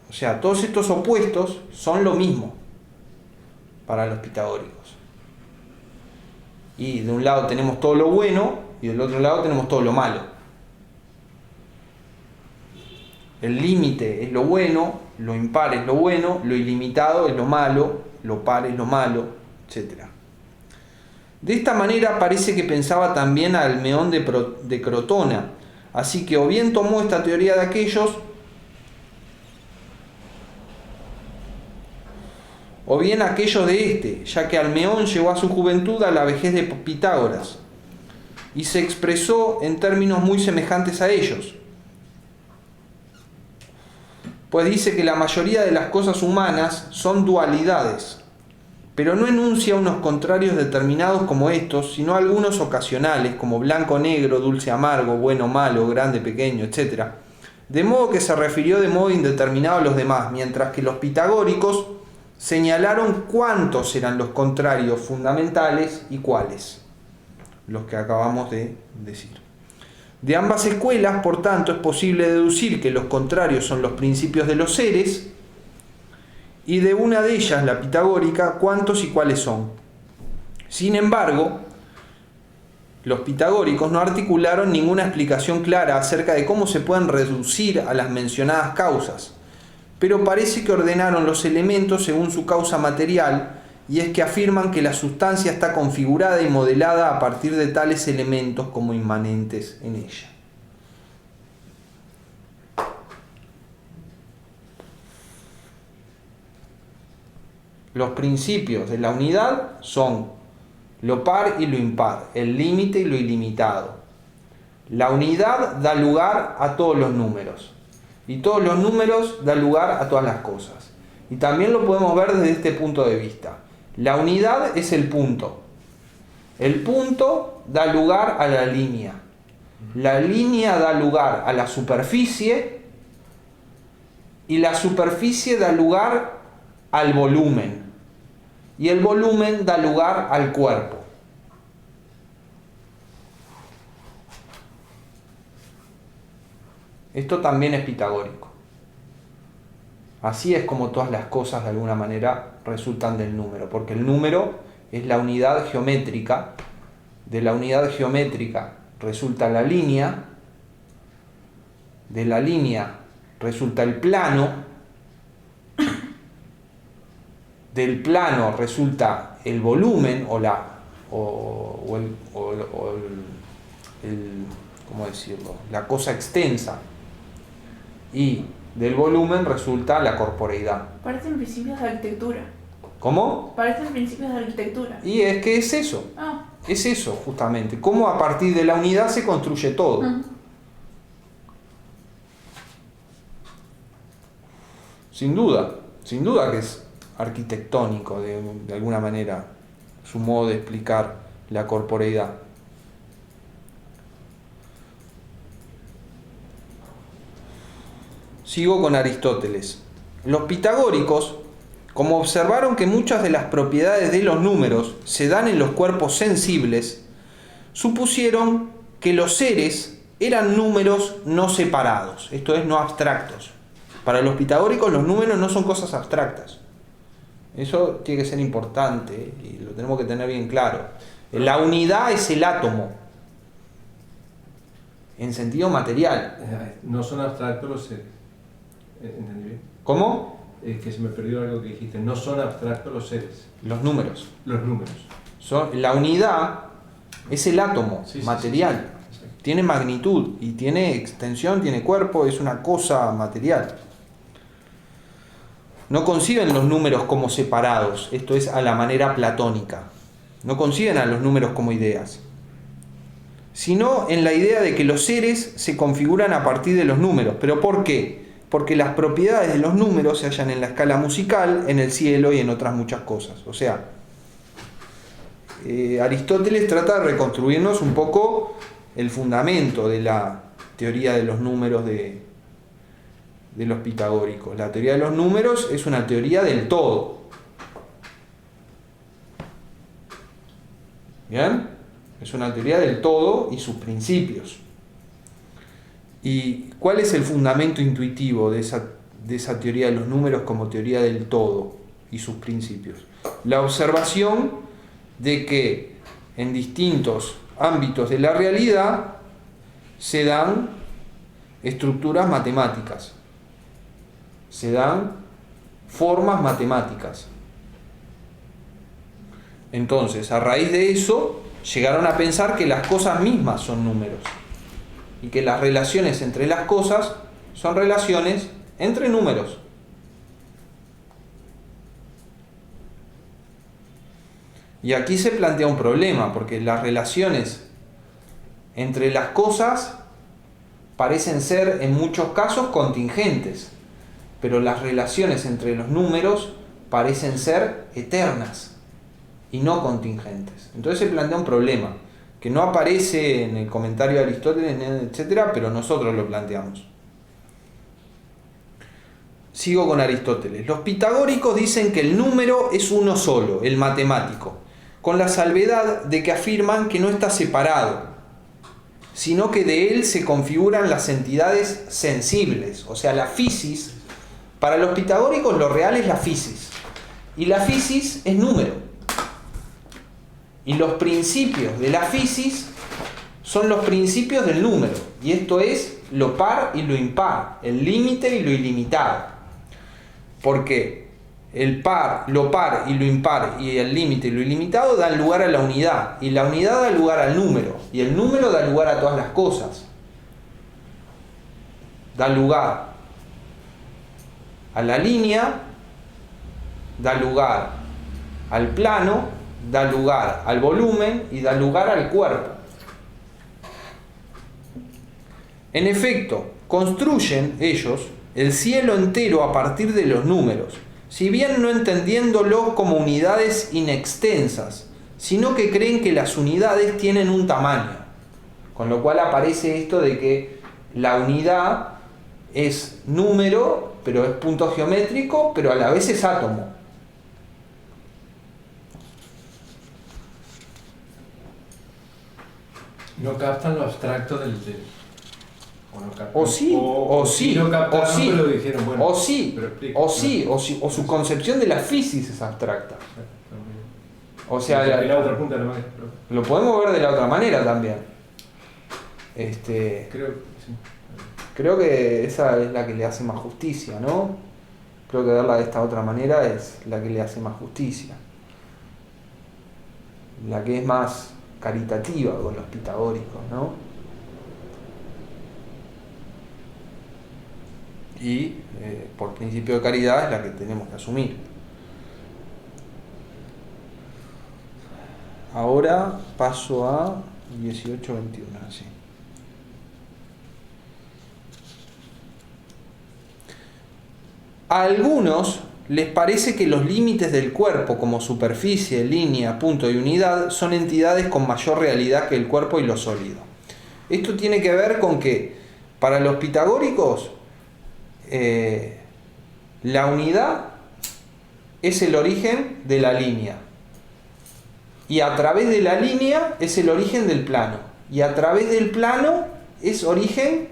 O sea, todos estos opuestos son lo mismo para los pitagóricos. Y de un lado tenemos todo lo bueno y del otro lado tenemos todo lo malo. El límite es lo bueno, lo impar es lo bueno, lo ilimitado es lo malo, lo par es lo malo, etc. De esta manera parece que pensaba también Almeón de Crotona. Así que o bien tomó esta teoría de aquellos, o bien aquello de este, ya que Almeón llegó a su juventud a la vejez de Pitágoras y se expresó en términos muy semejantes a ellos. pues dice que la mayoría de las cosas humanas son dualidades, pero no enuncia unos contrarios determinados como estos, sino algunos ocasionales, como blanco-negro, dulce-amargo, bueno-malo, grande-pequeño, etc. De modo que se refirió de modo indeterminado a los demás, mientras que los pitagóricos señalaron cuántos eran los contrarios fundamentales y cuáles, los que acabamos de decir. De ambas escuelas, por tanto, es posible deducir que los contrarios son los principios de los seres, y de una de ellas, la pitagórica, cuántos y cuáles son. Sin embargo, los pitagóricos no articularon ninguna explicación clara acerca de cómo se pueden reducir a las mencionadas causas, pero parece que ordenaron los elementos según su causa material, y es que afirman que la sustancia está configurada y modelada a partir de tales elementos como inmanentes en ella. Los principios de la unidad son lo par y lo impar, el límite y lo ilimitado. La unidad da lugar a todos los números, y todos los números dan lugar a todas las cosas. Y también lo podemos ver desde este punto de vista. La unidad es el punto. El punto da lugar a la línea. La línea da lugar a la superficie, y la superficie da lugar al volumen. Y el volumen da lugar al cuerpo. Esto también es pitagórico. Así es como todas las cosas de alguna manera resultan del número, porque el número es la unidad geométrica. De la unidad geométrica resulta la línea, de la línea resulta el plano, del plano resulta el volumen ¿cómo decirlo? La cosa extensa, y del volumen resulta la corporeidad. Parecen principios de arquitectura. ¿Cómo? Parecen principios de arquitectura. Y es que es eso. Ah. Es eso, justamente. Cómo a partir de la unidad se construye todo. Sin duda que es arquitectónico de alguna manera su modo de explicar la corporeidad. Sigo con Aristóteles. Los pitagóricos, como observaron que muchas de las propiedades de los números se dan en los cuerpos sensibles, supusieron que los seres eran números no separados, esto es, no abstractos. Para los pitagóricos los números no son cosas abstractas. Eso tiene que ser importante y lo tenemos que tener bien claro. La unidad es el átomo, en sentido material. No son abstractos los seres. ¿Entendí bien? ¿Cómo? Es que se me perdió algo que dijiste. No son abstractos los seres. Los números. Los números. La unidad es el átomo material. Sí. Tiene magnitud y tiene extensión, tiene cuerpo, es una cosa material. No conciben los números como separados, esto es a la manera platónica. No conciben a los números como ideas, sino en la idea de que los seres se configuran a partir de los números. ¿Pero por qué? Porque las propiedades de los números se hallan en la escala musical, en el cielo y en otras muchas cosas. O sea, Aristóteles trata de reconstruirnos un poco el fundamento de la teoría de los números de los pitagóricos. La teoría de los números es una teoría del todo. ¿Bien? Es una teoría del todo y sus principios. ¿Y cuál es el fundamento intuitivo de esa teoría de los números como teoría del todo y sus principios? La observación de que en distintos ámbitos de la realidad se dan estructuras matemáticas, se dan formas matemáticas. Entonces, a raíz de eso, llegaron a pensar que las cosas mismas son números y que las relaciones entre las cosas son relaciones entre números. Y aquí se plantea un problema, porque las relaciones entre las cosas parecen ser en muchos casos contingentes. pero las relaciones entre los números parecen ser eternas y no contingentes. Entonces se plantea un problema que no aparece en el comentario de Aristóteles, etcétera, pero nosotros lo planteamos. Sigo con Aristóteles. Los pitagóricos dicen que el número es uno solo, el matemático, con la salvedad de que afirman que no está separado, sino que de él se configuran las entidades sensibles, o sea, la physis. Para los pitagóricos lo real es la physis, y la physis es número. Y los principios de la physis son los principios del número, y esto es lo par y lo impar, el límite y lo ilimitado. Porque lo par y lo impar y el límite y lo ilimitado dan lugar a la unidad, y la unidad da lugar al número, y el número da lugar a todas las cosas. Da lugar a la línea, da lugar al plano, da lugar al volumen y da lugar al cuerpo. En efecto, construyen ellos el cielo entero a partir de los números, si bien no entendiéndolo como unidades inextensas, sino que creen que las unidades tienen un tamaño. Con lo cual aparece esto de que la unidad es número, pero es punto geométrico, pero a la vez es átomo. No captan lo abstracto del o no captan, O sí, lo captaron, o sí, pero dijeron, bueno, o sí, pero explica, o su concepción de la physis es abstracta. O sea, de la otra punta de la magia. lo podemos ver de la otra manera también. Creo que esa es la que le hace más justicia, ¿no? Creo que verla de esta otra manera es la que le hace más justicia. La que es más caritativa con los pitagóricos, ¿no? Y por principio de caridad es la que tenemos que asumir. Ahora paso a 18-21, sí. A algunos les parece que los límites del cuerpo, como superficie, línea, punto y unidad, son entidades con mayor realidad que el cuerpo y lo sólido. Esto tiene que ver con que para los pitagóricos la unidad es el origen de la línea, y a través de la línea es el origen del plano, y a través del plano es origen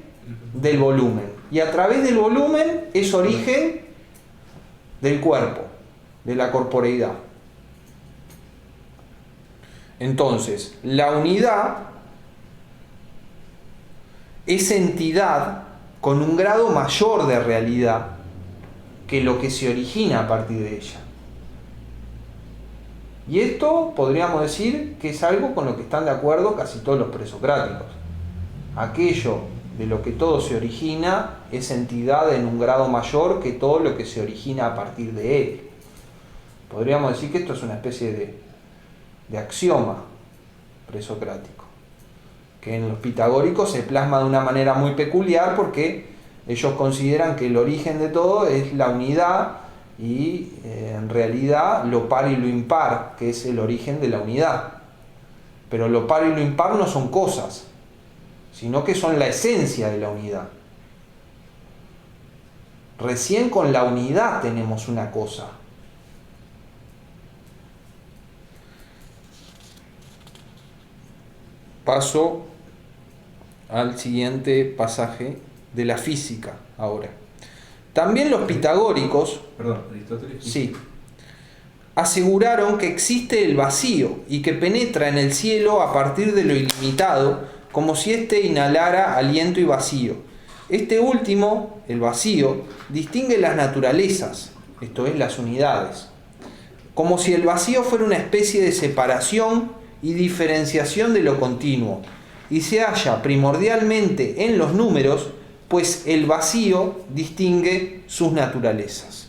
del volumen, y a través del volumen es origen del cuerpo, de la corporeidad. Entonces, la unidad es entidad con un grado mayor de realidad que lo que se origina a partir de ella. Y esto podríamos decir que es algo con lo que están de acuerdo casi todos los presocráticos. Aquello de lo que todo se origina es entidad en un grado mayor que todo lo que se origina a partir de él. Podríamos decir que esto es una especie de axioma presocrático, que en los pitagóricos se plasma de una manera muy peculiar, porque ellos consideran que el origen de todo es la unidad, y en realidad lo par y lo impar, que es el origen de la unidad. Pero lo par y lo impar no son cosas, sino que son la esencia de la unidad. Recién con la unidad tenemos una cosa. Paso al siguiente pasaje de la física ahora. También los pitagóricos, Perdón, Aristóteles. sí, aseguraron que existe el vacío y que penetra en el cielo a partir de lo ilimitado, como si éste inhalara aliento y vacío. Este último, el vacío, distingue las naturalezas, esto es, las unidades, como si el vacío fuera una especie de separación y diferenciación de lo continuo, y se halla primordialmente en los números, pues el vacío distingue sus naturalezas.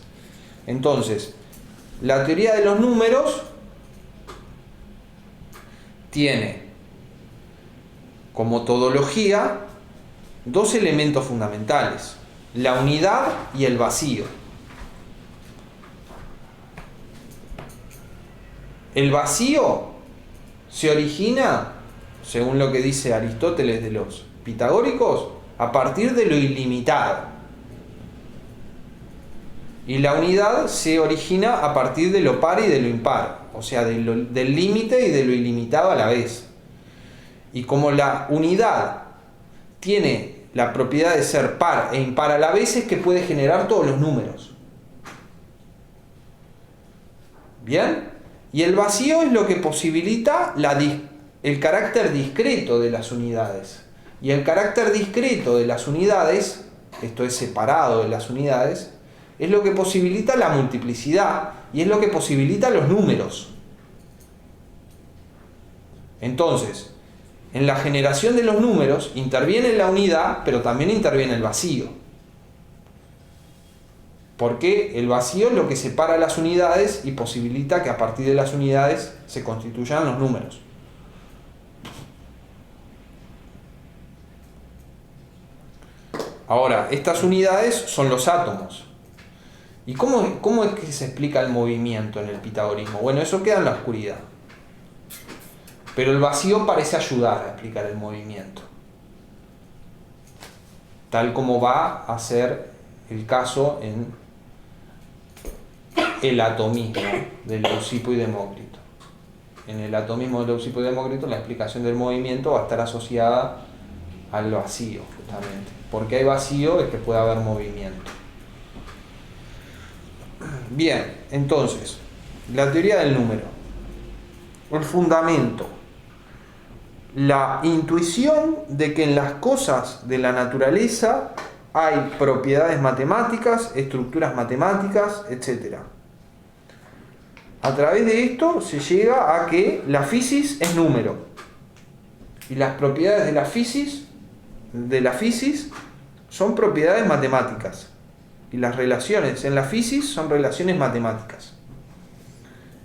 Entonces, la teoría de los números tiene como todología dos elementos fundamentales. la unidad y el vacío. El vacío se origina, según lo que dice Aristóteles de los pitagóricos, a partir de lo ilimitado. Y la unidad se origina a partir de lo par y de lo impar, o sea, del límite y de lo ilimitado a la vez. Y como la unidad tiene la propiedad de ser par e impar a la vez, es que puede generar todos los números. ¿Bien? Y el vacío es lo que posibilita el carácter discreto de las unidades. Y el carácter discreto de las unidades, esto es separado de las unidades, es lo que posibilita la multiplicidad y es lo que posibilita los números. Entonces, en la generación de los números interviene la unidad, pero también interviene el vacío. Porque el vacío es lo que separa las unidades y posibilita que a partir de las unidades se constituyan los números. Ahora, estas unidades son los átomos. ¿Y cómo es que se explica el movimiento en el pitagorismo? Bueno, eso queda en la oscuridad. Pero el vacío parece ayudar a explicar el movimiento, tal como va a ser el caso en el atomismo de Leucipo y Demócrito. En el atomismo de Leucipo y Demócrito la explicación del movimiento va a estar asociada al vacío, justamente. Porque hay vacío es que puede haber movimiento. Bien, entonces, la teoría del número. El fundamento. La intuición de que en las cosas de la naturaleza hay propiedades matemáticas, estructuras matemáticas, etc. A través de esto se llega a que la fisis es número. Y las propiedades de la fisis son propiedades matemáticas. Y las relaciones en la fisis son relaciones matemáticas.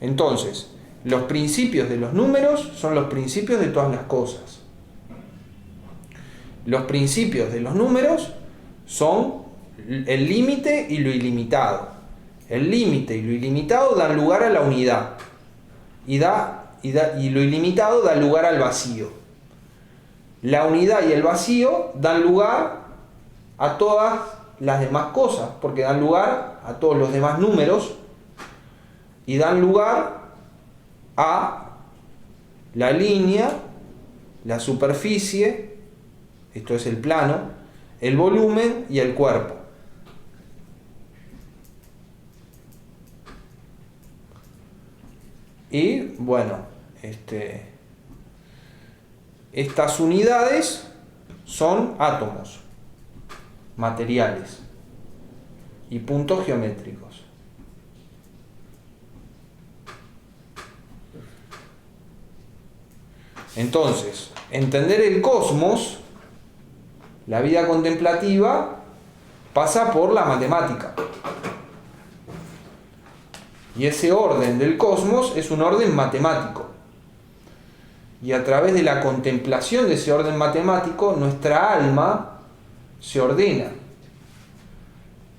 Entonces, los principios de los números son los principios de todas las cosas. Los principios de los números son el límite y lo ilimitado. El límite y lo ilimitado dan lugar a la unidad. Y lo ilimitado da lugar al vacío. La unidad y el vacío dan lugar a todas las demás cosas, porque dan lugar a todos los demás números y dan lugar a la línea, la superficie, esto es el plano, el volumen y el cuerpo. Y bueno, estas unidades son átomos, materiales y puntos geométricos. Entonces, entender el cosmos, la vida contemplativa, pasa por la matemática. Y ese orden del cosmos es un orden matemático. Y a través de la contemplación de ese orden matemático, nuestra alma se ordena.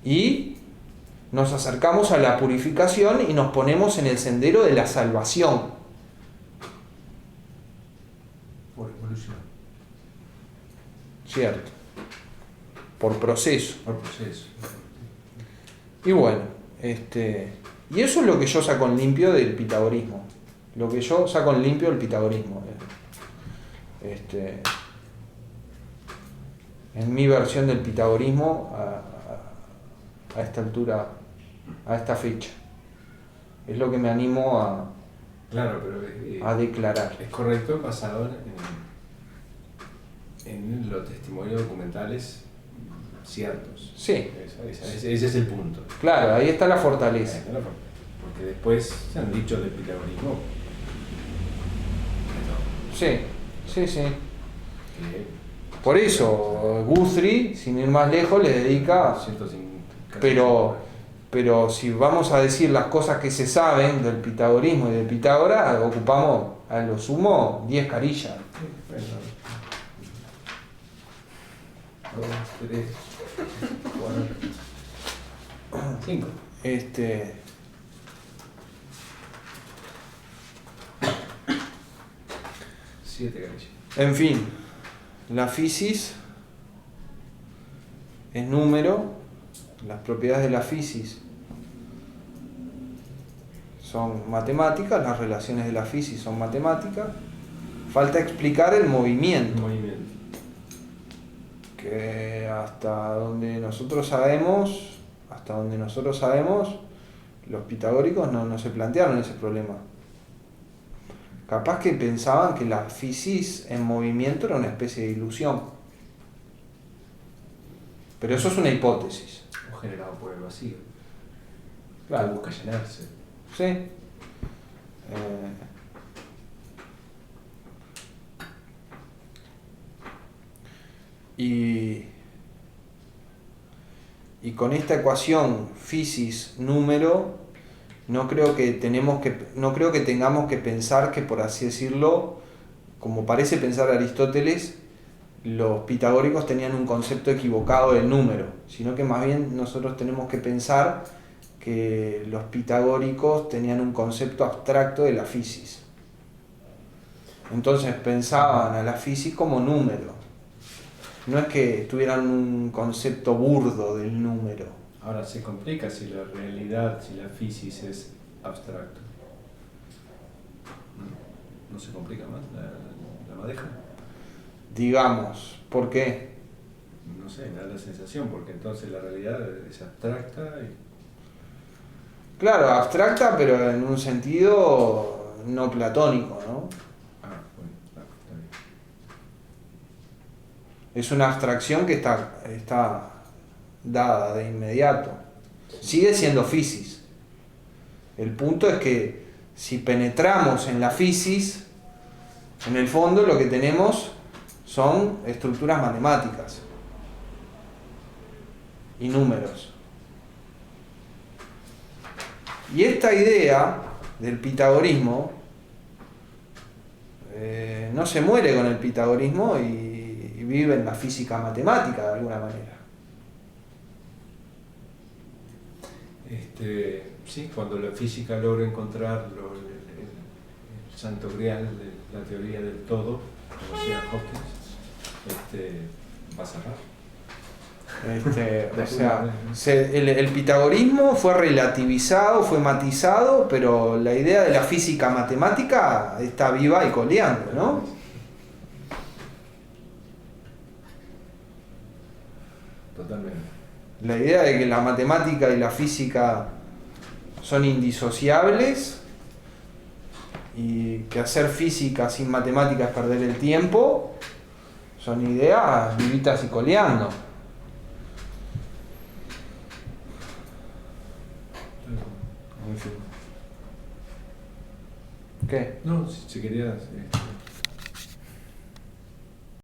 Y nos acercamos a la purificación y nos ponemos en el sendero de la salvación. Por evolución. Cierto. Por proceso. Por proceso. Y bueno, y eso es lo que yo saco en limpio del pitagorismo. Lo que yo saco en limpio del pitagorismo. En mi versión del pitagorismo a esta altura, a esta fecha. Es lo que me animo Claro, pero a declarar. es correcto basado en los testimonios documentales ciertos. Sí. Ese es el punto. Claro, ahí está la fortaleza. Porque después se han dicho del pitagorismo. Sí, sí, sí. Por eso, Guthrie, sin ir más lejos, le dedica... Pero si vamos a decir las cosas que se saben del pitagorismo y de Pitágoras, ocupamos a lo sumo 10 carillas. Bueno. 2, 3, 4. Bueno, 5. Siete, cariño. En fin, la fisis es número, las propiedades de la fisis son matemáticas, las relaciones de la fisis son matemáticas. Falta explicar el movimiento, que hasta donde nosotros sabemos, los pitagóricos no se plantearon ese problema. Capaz que pensaban que la fisis en movimiento era una especie de ilusión. Pero eso es una hipótesis. O generado por el vacío. Claro. Que busca llenarse. Sí. Y con esta ecuación fisis-número, no creo que tengamos que pensar que, por así decirlo, como parece pensar Aristóteles, los pitagóricos tenían un concepto equivocado del número, sino que más bien nosotros tenemos que pensar que los pitagóricos tenían un concepto abstracto de la fisis. Entonces pensaban a la fisis como número. No es que tuvieran un concepto burdo del número. Ahora se complica si la realidad, si la fisis es abstracto. ¿No se complica más la madeja? Digamos, ¿por qué? No sé, me da la sensación, porque entonces la realidad es abstracta y... Claro, abstracta, pero en un sentido no platónico, ¿no? Ah, bueno, está bien. Es una abstracción que está dada de inmediato. Sigue siendo fisis. El punto es que si penetramos en la fisis, en el fondo lo que tenemos son estructuras matemáticas y números. Y esta idea del pitagorismo no se muere con el pitagorismo y vive en la física matemática de alguna manera. Sí, cuando la física logra encontrar el santo grial de la teoría del todo, como decía Hawking, va a cerrar. El pitagorismo fue relativizado, fue matizado, pero la idea de la física matemática está viva y coleando, ¿no? Totalmente. La idea de que la matemática y la física son indisociables y que hacer física sin matemática es perder el tiempo, son ideas vivitas y coleando. En fin. ¿Qué? No, si querías...